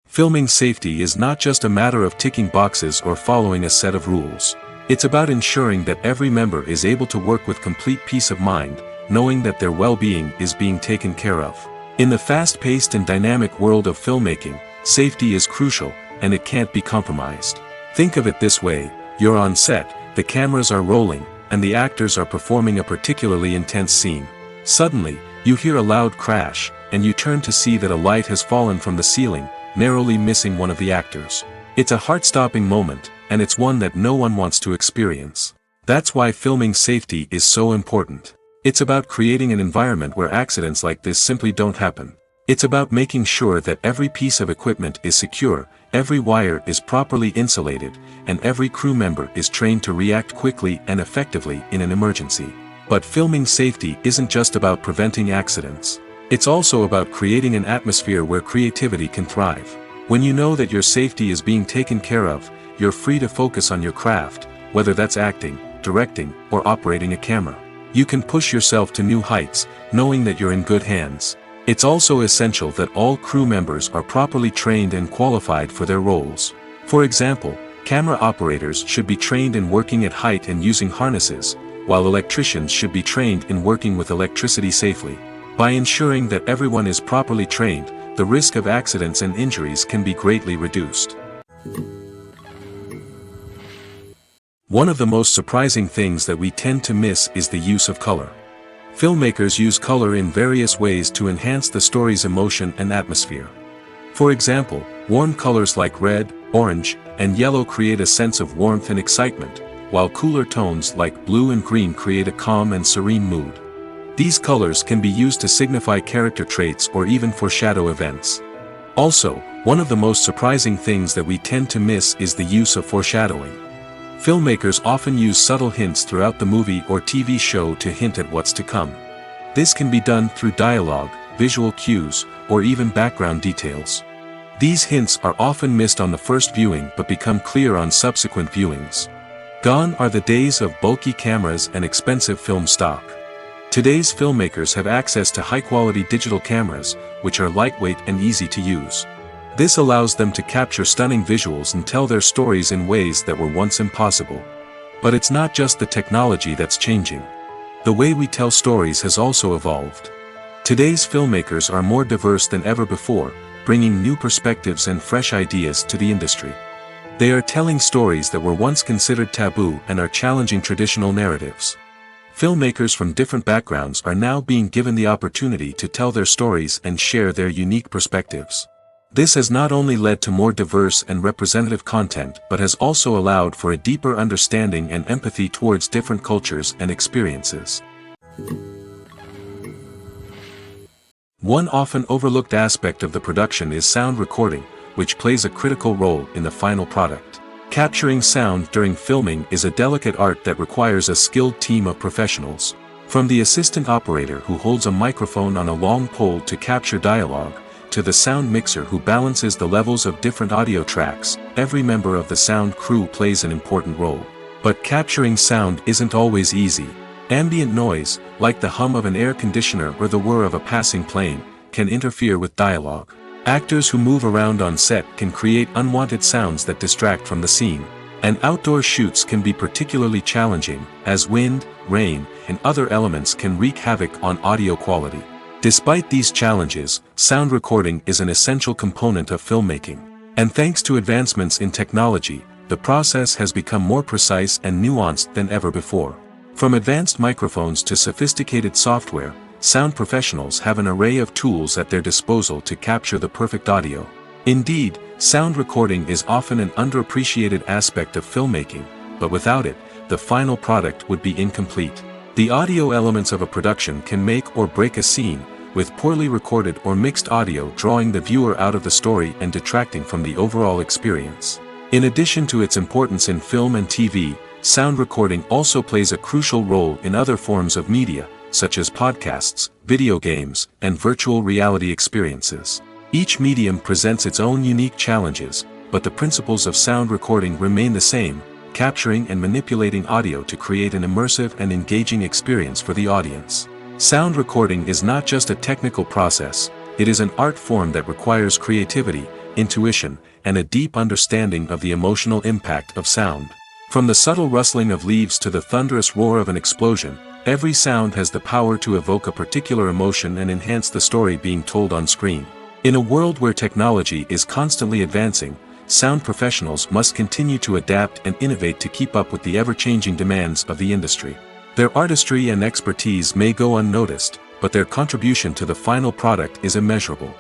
Speaker 1: Filming safety is not just a matter of ticking boxes or following a set of rules. It's about ensuring that every member is able to work with complete peace of mind, knowing that their well-being is being taken care of. In the fast-paced and dynamic world of filmmaking, safety is crucial, and it can't be compromised. Think of it this way: you're on set, the cameras are rolling, and the actors are performing a particularly intense scene. Suddenly, you hear a loud crash, and you turn to see that a light has fallen from the ceiling, narrowly missing one of the actors. It's a heart-stopping moment, and it's one that no one wants to experience. That's why filming safety is so important. It's about creating an environment where accidents like this simply don't happen. It's about making sure that every piece of equipment is secure, every wire is properly insulated, and every crew member is trained to react quickly and effectively in an emergency. But filming safety isn't just about preventing accidents. It's also about creating an atmosphere where creativity can thrive. When you know that your safety is being taken care of, you're free to focus on your craft, whether that's acting, directing, or operating a camera. You can push yourself to new heights, knowing that you're in good hands. It's also essential that all crew members are properly trained and qualified for their roles. For example, camera operators should be trained in working at height and using harnesses, while electricians should be trained in working with electricity safely. By ensuring that everyone is properly trained, the risk of accidents and injuries can be greatly reduced. One of the most surprising things that we tend to miss is the use of color. Filmmakers use color in various ways to enhance the story's emotion and atmosphere. For example, warm colors like red, orange, and yellow create a sense of warmth and excitement, while cooler tones like blue and green create a calm and serene mood. These colors can be used to signify character traits or even foreshadow events. Also, one of the most surprising things that we tend to miss is the use of foreshadowing. Filmmakers often use subtle hints throughout the movie or TV show to hint at what's to come. This can be done through dialogue, visual cues, or even background details. These hints are often missed on the first viewing but become clear on subsequent viewings. Gone are the days of bulky cameras and expensive film stock. Today's filmmakers have access to high-quality digital cameras, which are lightweight and easy to use. This allows them to capture stunning visuals and tell their stories in ways that were once impossible. But it's not just the technology that's changing. The way we tell stories has also evolved. Today's filmmakers are more diverse than ever before, bringing new perspectives and fresh ideas to the industry. They are telling stories that were once considered taboo and are challenging traditional narratives. Filmmakers from different backgrounds are now being given the opportunity to tell their stories and share their unique perspectives. This has not only led to more diverse and representative content but has also allowed for a deeper understanding and empathy towards different cultures and experiences. One often overlooked aspect of the production is sound recording, which plays a critical role in the final product. Capturing sound during filming is a delicate art that requires a skilled team of professionals. From the assistant operator who holds a microphone on a long pole to capture dialogue, to the sound mixer who balances the levels of different audio tracks, every member of the sound crew plays an important role. But capturing sound isn't always easy. Ambient noise, like the hum of an air conditioner or the whir of a passing plane, can interfere with dialogue. Actors who move around on set can create unwanted sounds that distract from the scene. And outdoor shoots can be particularly challenging, as wind, rain, and other elements can wreak havoc on audio quality. Despite these challenges, sound recording is an essential component of filmmaking. And thanks to advancements in technology, the process has become more precise and nuanced than ever before. From advanced microphones to sophisticated software, sound professionals have an array of tools at their disposal to capture the perfect audio. Indeed, sound recording is often an underappreciated aspect of filmmaking, but without it, the final product would be incomplete. The audio elements of a production can make or break a scene, with poorly recorded or mixed audio drawing the viewer out of the story and detracting from the overall experience. In addition to its importance in film and TV, sound recording also plays a crucial role in other forms of media, such as podcasts, video games, and virtual reality experiences. Each medium presents its own unique challenges, but the principles of sound recording remain the same, capturing and manipulating audio to create an immersive and engaging experience for the audience. Sound recording is not just a technical process, it is an art form that requires creativity, intuition, and a deep understanding of the emotional impact of sound. From the subtle rustling of leaves to the thunderous roar of an explosion, every sound has the power to evoke a particular emotion and enhance the story being told on screen. In a world where technology is constantly advancing, sound professionals must continue to adapt and innovate to keep up with the ever-changing demands of the industry. Their artistry and expertise may go unnoticed, but their contribution to the final product is immeasurable.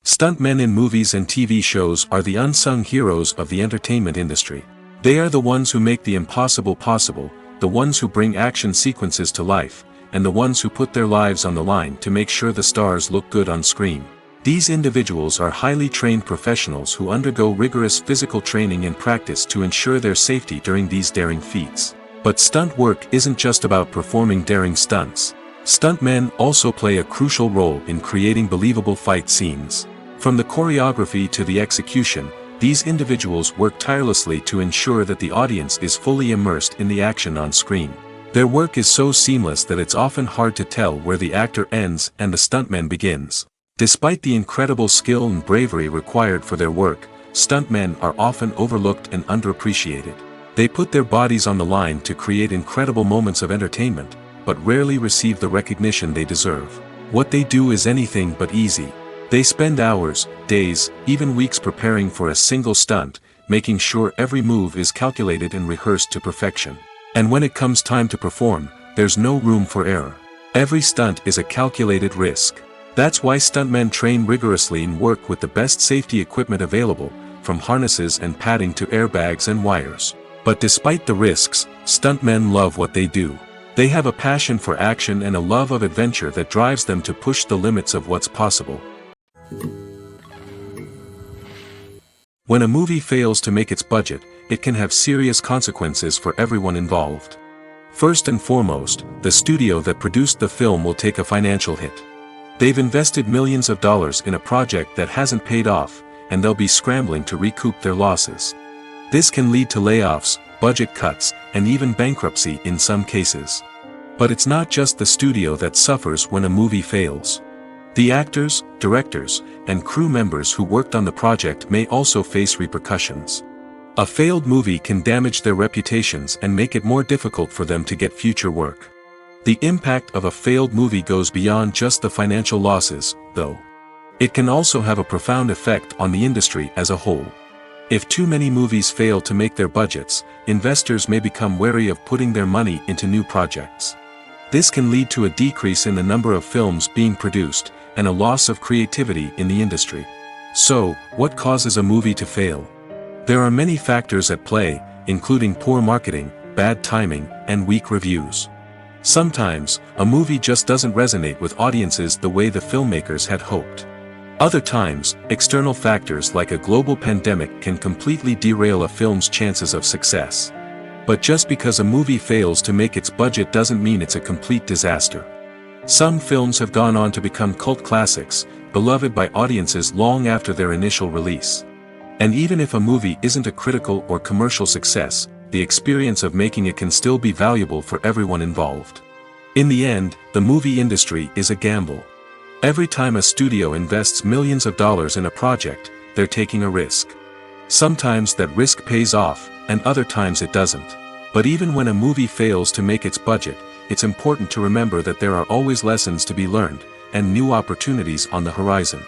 Speaker 1: Stuntmen in movies and TV shows are the unsung heroes of the entertainment industry. They are the ones who make the impossible possible, the ones who bring action sequences to life, and the ones who put their lives on the line to make sure the stars look good on screen. These individuals are highly trained professionals who undergo rigorous physical training and practice to ensure their safety during these daring feats. But stunt work isn't just about performing daring stunts. Stuntmen also play a crucial role in creating believable fight scenes. From the choreography to the execution, these individuals work tirelessly to ensure that the audience is fully immersed in the action on screen. Their work is so seamless that it's often hard to tell where the actor ends and the stuntman begins. Despite the incredible skill and bravery required for their work, stuntmen are often overlooked and underappreciated. They put their bodies on the line to create incredible moments of entertainment, but rarely receive the recognition they deserve. What they do is anything but easy. They spend hours, days, even weeks preparing for a single stunt, making sure every move is calculated and rehearsed to perfection. And when it comes time to perform, there's no room for error. Every stunt is a calculated risk. That's why stuntmen train rigorously and work with the best safety equipment available, from harnesses and padding to airbags and wires. But despite the risks, stuntmen love what they do. They have a passion for action and a love of adventure that drives them to push the limits of what's possible. When a movie fails to make its budget, it can have serious consequences for everyone involved. First and foremost, the studio that produced the film will take a financial hit. They've invested millions of dollars in a project that hasn't paid off, and they'll be scrambling to recoup their losses. This can lead to layoffs, budget cuts, and even bankruptcy in some cases. But it's not just the studio that suffers when a movie fails. The actors, directors, and crew members who worked on the project may also face repercussions. A failed movie can damage their reputations and make it more difficult for them to get future work. The impact of a failed movie goes beyond just the financial losses, though. It can also have a profound effect on the industry as a whole. If too many movies fail to make their budgets, investors may become wary of putting their money into new projects. This can lead to a decrease in the number of films being produced, and a loss of creativity in the industry. So, what causes a movie to fail? There are many factors at play, including poor marketing, bad timing, and weak reviews. Sometimes, a movie just doesn't resonate with audiences the way the filmmakers had hoped. Other times, external factors like a global pandemic can completely derail a film's chances of success. But just because a movie fails to make its budget doesn't mean it's a complete disaster. Some films have gone on to become cult classics, beloved by audiences long after their initial release. And even if a movie isn't a critical or commercial success, the experience of making it can still be valuable for everyone involved. In the end, the movie industry is a gamble. Every time a studio invests millions of dollars in a project, they're taking a risk. Sometimes that risk pays off, and other times it doesn't. But even when a movie fails to make its budget, it's important to remember that there are always lessons to be learned, and new opportunities on the horizon.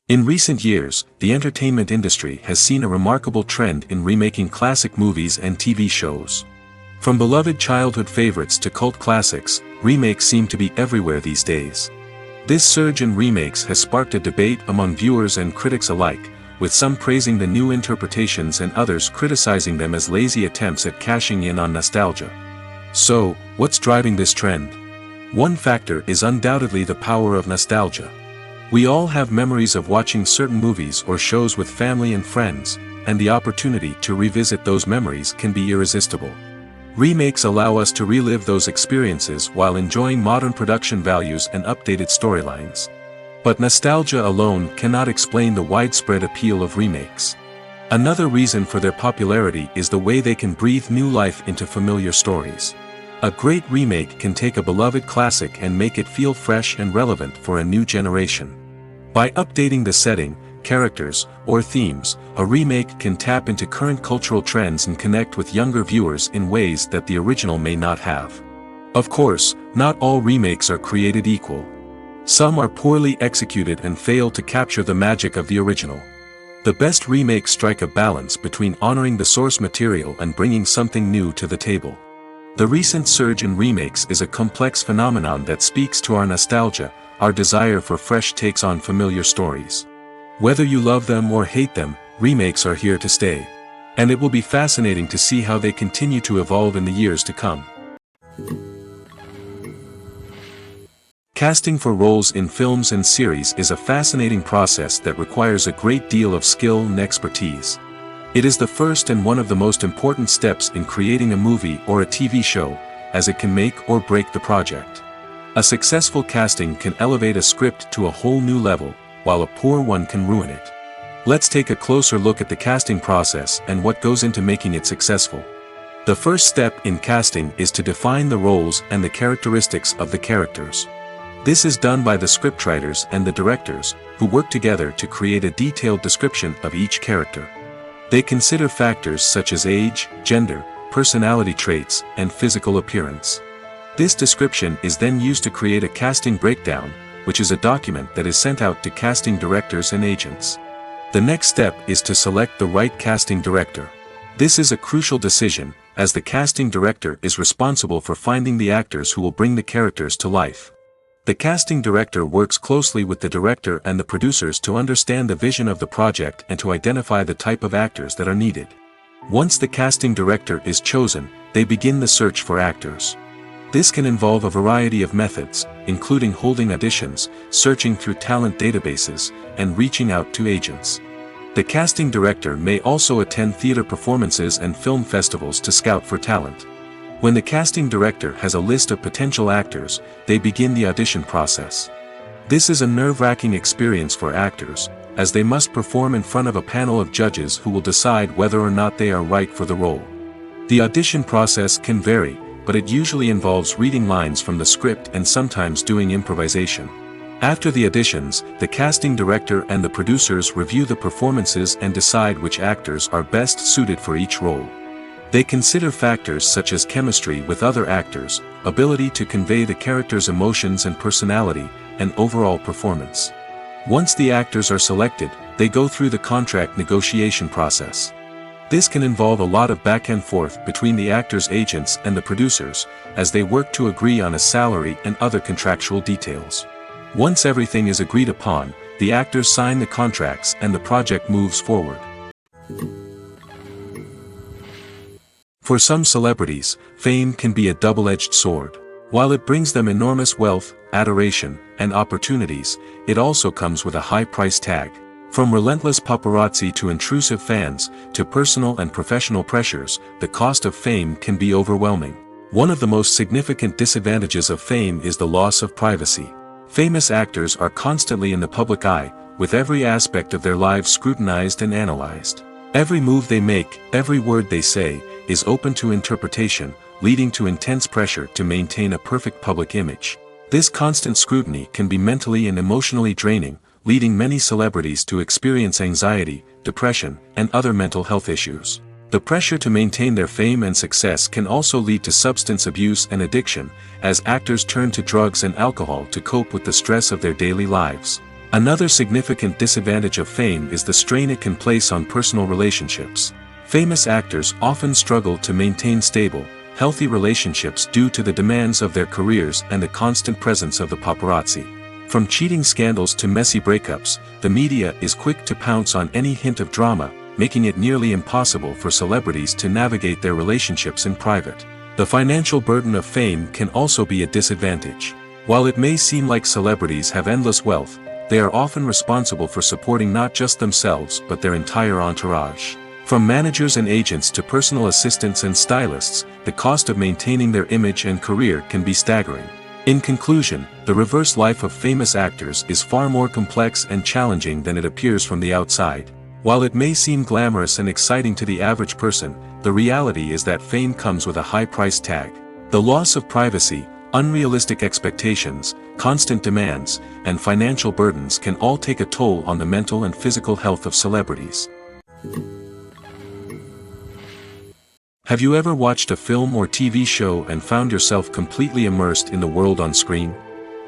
Speaker 1: In recent years, the entertainment industry has seen a remarkable trend in remaking classic movies and TV shows. From beloved childhood favorites to cult classics, remakes seem to be everywhere these days. This surge in remakes has sparked a debate among viewers and critics alike, with some praising the new interpretations and others criticizing them as lazy attempts at cashing in on nostalgia. So, what's driving this trend? One factor is undoubtedly the power of nostalgia. We all have memories of watching certain movies or shows with family and friends, and the opportunity to revisit those memories can be irresistible. Remakes allow us to relive those experiences while enjoying modern production values and updated storylines. But nostalgia alone cannot explain the widespread appeal of remakes. Another reason for their popularity is the way they can breathe new life into familiar stories. A great remake can take a beloved classic and make it feel fresh and relevant for a new generation. By updating the setting, characters, or themes, a remake can tap into current cultural trends and connect with younger viewers in ways that the original may not have. Of course, not all remakes are created equal. Some are poorly executed and fail to capture the magic of the original. The best remakes strike a balance between honoring the source material and bringing something new to the table. The recent surge in remakes is a complex phenomenon that speaks to our nostalgia, our desire for fresh takes on familiar stories. Whether you love them or hate them, remakes are here to stay. And it will be fascinating to see how they continue to evolve in the years to come. Casting for roles in films and series is a fascinating process that requires a great deal of skill and expertise. It is the first and one of the most important steps in creating a movie or a TV show, as it can make or break the project. A successful casting can elevate a script to a whole new level, while a poor one can ruin it. Let's take a closer look at the casting process and what goes into making it successful. The first step in casting is to define the roles and the characteristics of the characters. This is done by the scriptwriters and the directors, who work together to create a detailed description of each character. They consider factors such as age, gender, personality traits, and physical appearance. This description is then used to create a casting breakdown, which is a document that is sent out to casting directors and agents. The next step is to select the right casting director. This is a crucial decision, as the casting director is responsible for finding the actors who will bring the characters to life. The casting director works closely with the director and the producers to understand the vision of the project and to identify the type of actors that are needed. Once the casting director is chosen, they begin the search for actors. This can involve a variety of methods, including holding auditions, searching through talent databases, and reaching out to agents. The casting director may also attend theater performances and film festivals to scout for talent. When the casting director has a list of potential actors, they begin the audition process. This is a nerve-wracking experience for actors, as they must perform in front of a panel of judges who will decide whether or not they are right for the role. The audition process can vary, but it usually involves reading lines from the script and sometimes doing improvisation. After the auditions, the casting director and the producers review the performances and decide which actors are best suited for each role. They consider factors such as chemistry with other actors, ability to convey the character's emotions and personality, and overall performance. Once the actors are selected, they go through the contract negotiation process. This can involve a lot of back and forth between the actors' agents and the producers, as they work to agree on a salary and other contractual details. Once everything is agreed upon, the actors sign the contracts and the project moves forward. For some celebrities, fame can be a double-edged sword. While it brings them enormous wealth, adoration, and opportunities, it also comes with a high price tag. From relentless paparazzi to intrusive fans, to personal and professional pressures, the cost of fame can be overwhelming. One of the most significant disadvantages of fame is the loss of privacy. Famous actors are constantly in the public eye, with every aspect of their lives scrutinized and analyzed. Every move they make, every word they say, is open to interpretation, leading to intense pressure to maintain a perfect public image. This constant scrutiny can be mentally and emotionally draining, leading many celebrities to experience anxiety, depression, and other mental health issues. The pressure to maintain their fame and success can also lead to substance abuse and addiction, as actors turn to drugs and alcohol to cope with the stress of their daily lives. Another significant disadvantage of fame is the strain it can place on personal relationships. Famous actors often struggle to maintain stable, healthy relationships due to the demands of their careers and the constant presence of the paparazzi. From cheating scandals to messy breakups, the media is quick to pounce on any hint of drama, making it nearly impossible for celebrities to navigate their relationships in private. The financial burden of fame can also be a disadvantage. While it may seem like celebrities have endless wealth, they are often responsible for supporting not just themselves but their entire entourage. From managers and agents to personal assistants and stylists, the cost of maintaining their image and career can be staggering. In conclusion, the reverse life of famous actors is far more complex and challenging than it appears from the outside. While it may seem glamorous and exciting to the average person, the reality is that fame comes with a high price tag. The loss of privacy, unrealistic expectations, constant demands, and financial burdens can all take a toll on the mental and physical health of celebrities. Have you ever watched a film or TV show and found yourself completely immersed in the world on screen?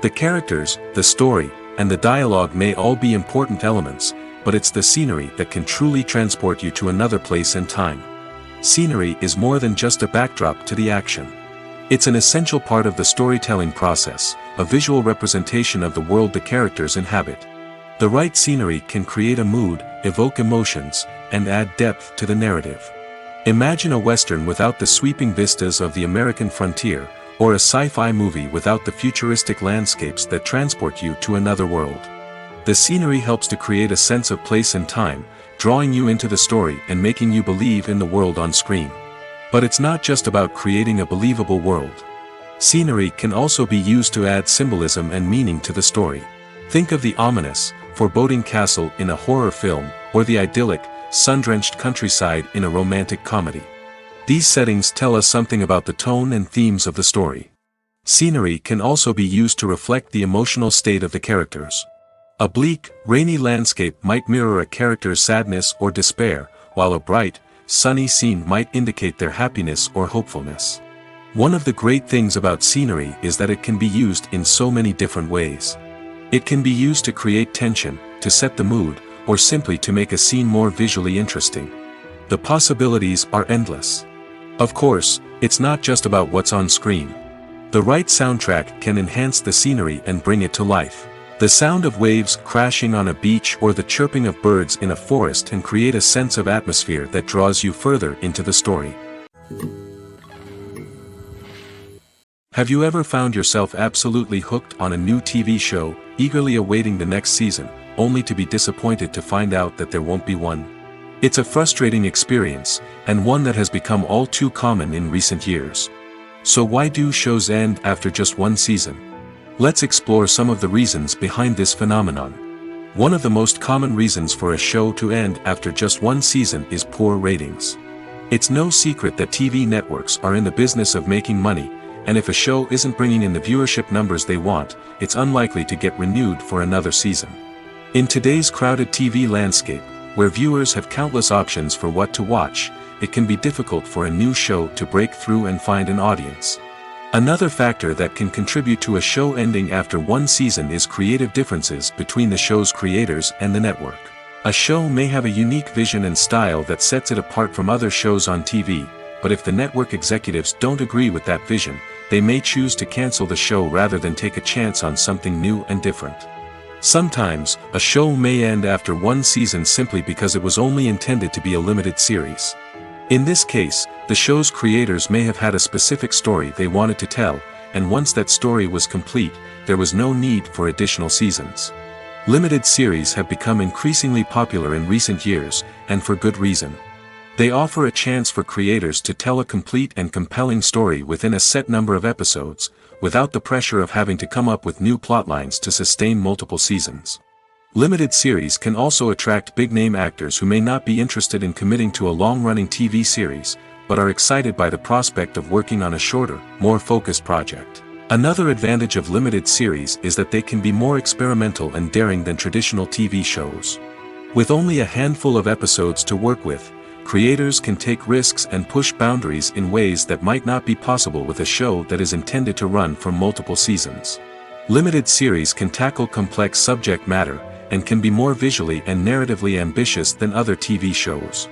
Speaker 1: The characters, the story, and the dialogue may all be important elements, but it's the scenery that can truly transport you to another place and time. Scenery is more than just a backdrop to the action. It's an essential part of the storytelling process, a visual representation of the world the characters inhabit. The right scenery can create a mood, evoke emotions, and add depth to the narrative. Imagine a Western without the sweeping vistas of the American frontier, or a sci-fi movie without the futuristic landscapes that transport you to another world. The scenery helps to create a sense of place and time, drawing you into the story and making you believe in the world on screen. But it's not just about creating a believable world. Scenery can also be used to add symbolism and meaning to the story. Think of the ominous, foreboding castle in a horror film, or the idyllic, sun-drenched countryside in a romantic comedy. These settings tell us something about the tone and themes of the story. Scenery can also be used to reflect the emotional state of the characters. A bleak, rainy landscape might mirror a character's sadness or despair, while a bright, sunny scene might indicate their happiness or hopefulness. One of the great things about scenery is that it can be used in so many different ways. It can be used to create tension, to set the mood, or simply to make a scene more visually interesting. The possibilities are endless. Of course, it's not just about what's on screen. The right soundtrack can enhance the scenery and bring it to life. The sound of waves crashing on a beach or the chirping of birds in a forest can create a sense of atmosphere that draws you further into the story. Have you ever found yourself absolutely hooked on a new TV show, eagerly awaiting the next season, only to be disappointed to find out that there won't be one? It's a frustrating experience, and one that has become all too common in recent years. So why do shows end after just one season? Let's explore some of the reasons behind this phenomenon. One of the most common reasons for a show to end after just one season is poor ratings. It's no secret that TV networks are in the business of making money, and if a show isn't bringing in the viewership numbers they want, it's unlikely to get renewed for another season. In today's crowded TV landscape, where viewers have countless options for what to watch, it can be difficult for a new show to break through and find an audience. Another factor that can contribute to a show ending after one season is creative differences between the show's creators and the network. A show may have a unique vision and style that sets it apart from other shows on TV, but if the network executives don't agree with that vision, they may choose to cancel the show rather than take a chance on something new and different. Sometimes, a show may end after one season simply because it was only intended to be a limited series. In this case, the show's creators may have had a specific story they wanted to tell, and once that story was complete, there was no need for additional seasons. Limited series have become increasingly popular in recent years, and for good reason. They offer a chance for creators to tell a complete and compelling story within a set number of episodes, without the pressure of having to come up with new plotlines to sustain multiple seasons. Limited series can also attract big-name actors who may not be interested in committing to a long-running TV series, but are excited by the prospect of working on a shorter, more focused project. Another advantage of limited series is that they can be more experimental and daring than traditional TV shows. With only a handful of episodes to work with, creators can take risks and push boundaries in ways that might not be possible with a show that is intended to run for multiple seasons. Limited series can tackle complex subject matter, and can be more visually and narratively ambitious than other TV shows.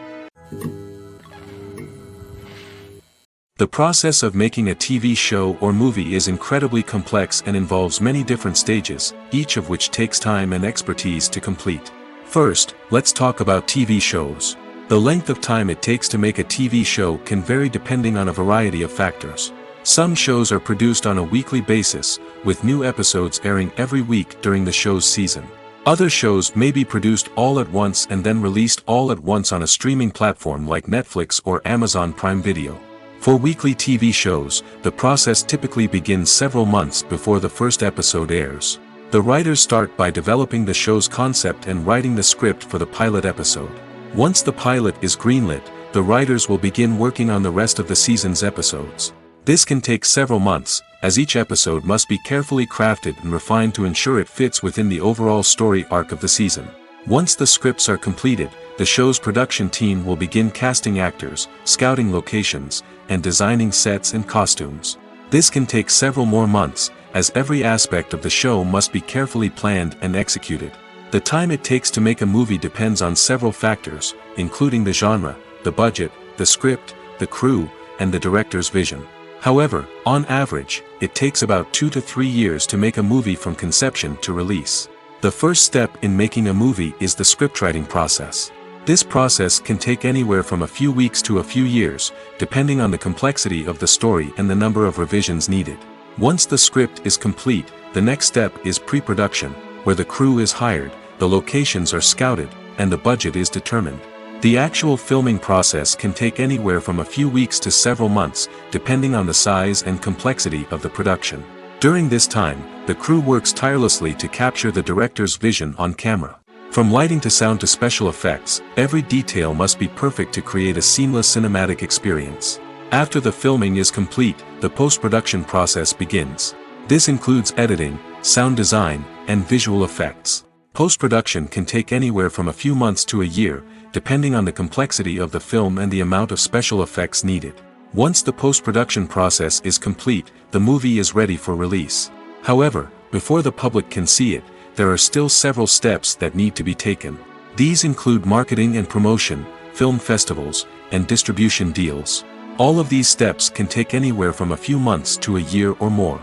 Speaker 1: The process of making a TV show or movie is incredibly complex and involves many different stages, each of which takes time and expertise to complete. First, let's talk about TV shows. The length of time it takes to make a TV show can vary depending on a variety of factors. Some shows are produced on a weekly basis, with new episodes airing every week during the show's season. Other shows may be produced all at once and then released all at once on a streaming platform like Netflix or Amazon Prime Video. For weekly TV shows, the process typically begins several months before the first episode airs. The writers start by developing the show's concept and writing the script for the pilot episode. Once the pilot is greenlit, the writers will begin working on the rest of the season's episodes. This can take several months, as each episode must be carefully crafted and refined to ensure it fits within the overall story arc of the season. Once the scripts are completed, the show's production team will begin casting actors, scouting locations, and designing sets and costumes. This can take several more months, as every aspect of the show must be carefully planned and executed. The time it takes to make a movie depends on several factors, including the genre, the budget, the script, the crew, and the director's vision. However, on average, it takes about 2 to 3 years to make a movie from conception to release. The first step in making a movie is the scriptwriting process. This process can take anywhere from a few weeks to a few years, depending on the complexity of the story and the number of revisions needed. Once the script is complete, the next step is pre-production, where the crew is hired, the locations are scouted, and the budget is determined. The actual filming process can take anywhere from a few weeks to several months, depending on the size and complexity of the production. During this time, the crew works tirelessly to capture the director's vision on camera. From lighting to sound to special effects, every detail must be perfect to create a seamless cinematic experience. After the filming is complete, the post-production process begins. This includes editing, sound design, and visual effects. Post-production can take anywhere from a few months to a year, depending on the complexity of the film and the amount of special effects needed. Once the post-production process is complete, the movie is ready for release. However, before the public can see it, there are still several steps that need to be taken. These include marketing and promotion, film festivals, and distribution deals. All of these steps can take anywhere from a few months to a year or more.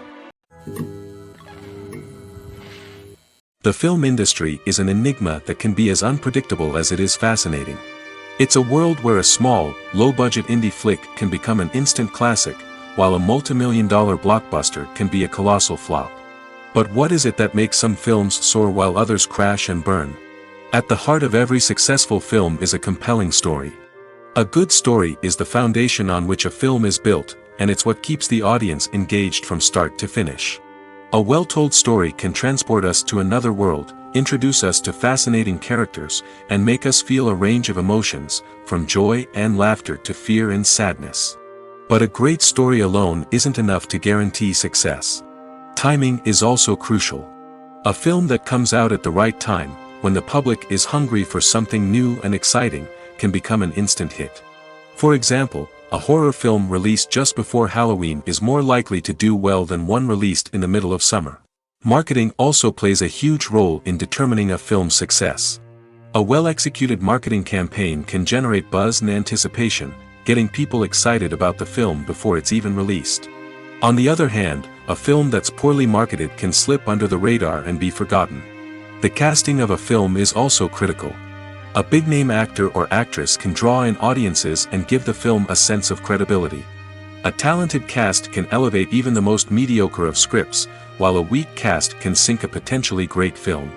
Speaker 1: The film industry is an enigma that can be as unpredictable as it is fascinating. It's a world where a small, low-budget indie flick can become an instant classic, while a multi-million-dollar blockbuster can be a colossal flop. But what is it that makes some films soar while others crash and burn? At the heart of every successful film is a compelling story. A good story is the foundation on which a film is built, and it's what keeps the audience engaged from start to finish. A well-told story can transport us to another world, introduce us to fascinating characters, and make us feel a range of emotions, from joy and laughter to fear and sadness. But a great story alone isn't enough to guarantee success. Timing is also crucial. A film that comes out at the right time, when the public is hungry for something new and exciting, can become an instant hit. For example, a horror film released just before Halloween is more likely to do well than one released in the middle of summer. Marketing also plays a huge role in determining a film's success. A well-executed marketing campaign can generate buzz and anticipation, getting people excited about the film before it's even released. On the other hand, a film that's poorly marketed can slip under the radar and be forgotten. The casting of a film is also critical. A big-name actor or actress can draw in audiences and give the film a sense of credibility. A talented cast can elevate even the most mediocre of scripts, while a weak cast can sink a potentially great film.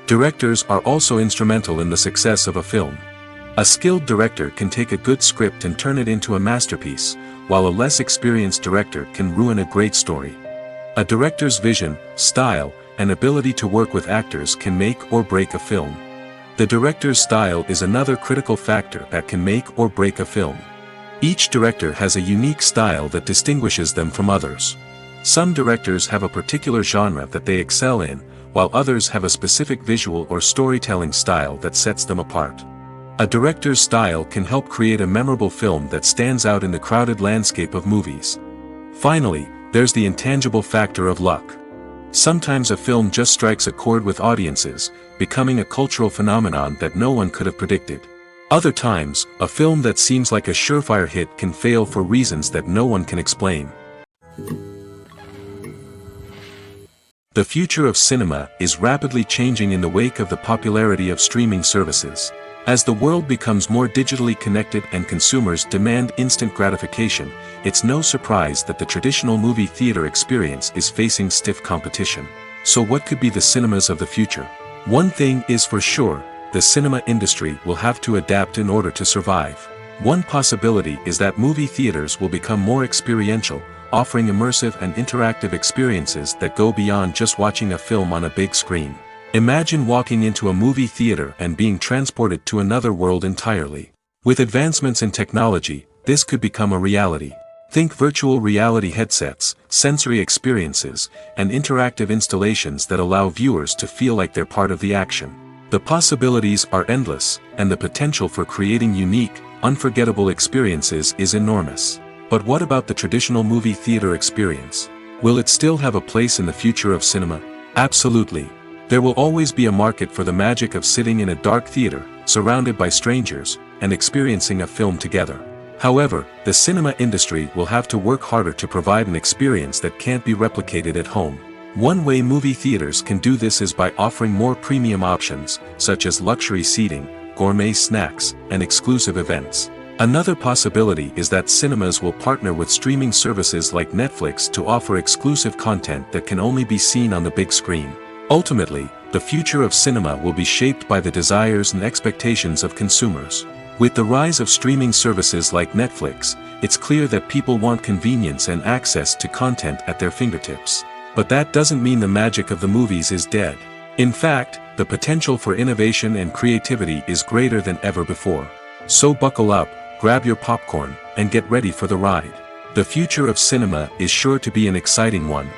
Speaker 1: Directors are also instrumental in the success of a film. A skilled director can take a good script and turn it into a masterpiece, while a less experienced director can ruin a great story. A director's vision, style, and ability to work with actors can make or break a film. The director's style is another critical factor that can make or break a film. Each director has a unique style that distinguishes them from others. Some directors have a particular genre that they excel in, while others have a specific visual or storytelling style that sets them apart. A director's style can help create a memorable film that stands out in the crowded landscape of movies. Finally, there's the intangible factor of luck. Sometimes a film just strikes a chord with audiences, becoming a cultural phenomenon that no one could have predicted. Other times, a film that seems like a surefire hit can fail for reasons that no one can explain. The future of cinema is rapidly changing in the wake of the popularity of streaming services. As the world becomes more digitally connected and consumers demand instant gratification, it's no surprise that the traditional movie theater experience is facing stiff competition. So what could be the cinemas of the future? One thing is for sure, the cinema industry will have to adapt in order to survive. One possibility is that movie theaters will become more experiential, offering immersive and interactive experiences that go beyond just watching a film on a big screen. Imagine walking into a movie theater and being transported to another world entirely. With advancements in technology, this could become a reality. Think virtual reality headsets, sensory experiences, and interactive installations that allow viewers to feel like they're part of the action. The possibilities are endless, and the potential for creating unique, unforgettable experiences is enormous. But what about the traditional movie theater experience? Will it still have a place in the future of cinema? Absolutely. There will always be a market for the magic of sitting in a dark theater, surrounded by strangers, and experiencing a film together. However, the cinema industry will have to work harder to provide an experience that can't be replicated at home. One way movie theaters can do this is by offering more premium options, such as luxury seating, gourmet snacks, and exclusive events. Another possibility is that cinemas will partner with streaming services like Netflix to offer exclusive content that can only be seen on the big screen. Ultimately, the future of cinema will be shaped by the desires and expectations of consumers. With the rise of streaming services like Netflix, it's clear that people want convenience and access to content at their fingertips. But that doesn't mean the magic of the movies is dead. In fact, the potential for innovation and creativity is greater than ever before. So buckle up, grab your popcorn, and get ready for the ride. The future of cinema is sure to be an exciting one.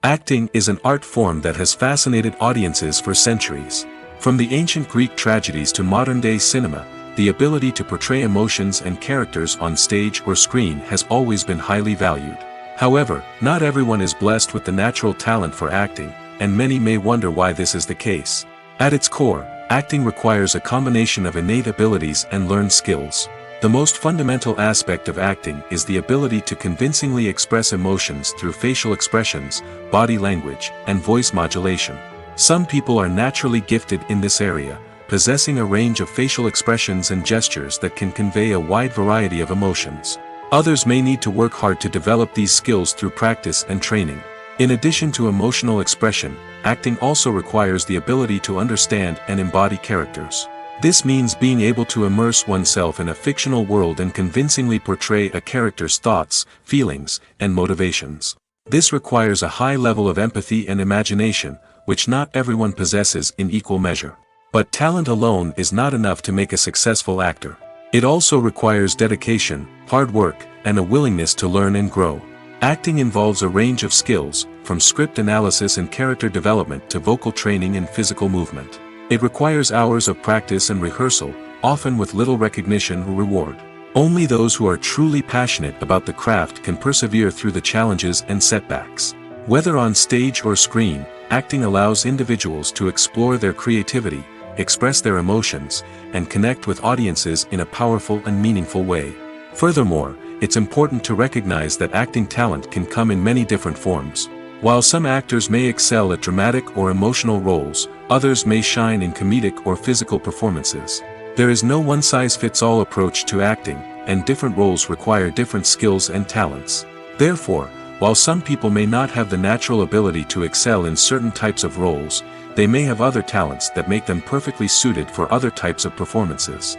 Speaker 1: Acting is an art form that has fascinated audiences for centuries. From the ancient Greek tragedies to modern-day cinema, the ability to portray emotions and characters on stage or screen has always been highly valued. However, not everyone is blessed with the natural talent for acting, and many may wonder why this is the case. At its core, Acting requires a combination of innate abilities and learned skills. The most fundamental aspect of acting is the ability to convincingly express emotions through facial expressions, body language, and voice modulation. Some people are naturally gifted in this area, possessing a range of facial expressions and gestures that can convey a wide variety of emotions. Others may need to work hard to develop these skills through practice and training. In addition to emotional expression, acting also requires the ability to understand and embody characters. This means being able to immerse oneself in a fictional world and convincingly portray a character's thoughts, feelings, and motivations. This requires a high level of empathy and imagination, which not everyone possesses in equal measure. But talent alone is not enough to make a successful actor. It also requires dedication, hard work, and a willingness to learn and grow. Acting involves a range of skills, from script analysis and character development to vocal training and physical movement. It requires hours of practice and rehearsal, often with little recognition or reward. Only those who are truly passionate about the craft can persevere through the challenges and setbacks. Whether on stage or screen, acting allows individuals to explore their creativity, express their emotions, and connect with audiences in a powerful and meaningful way. Furthermore, it's important to recognize that acting talent can come in many different forms. While some actors may excel at dramatic or emotional roles, others may shine in comedic or physical performances. There is no one-size-fits-all approach to acting, and different roles require different skills and talents. Therefore, while some people may not have the natural ability to excel in certain types of roles, they may have other talents that make them perfectly suited for other types of performances.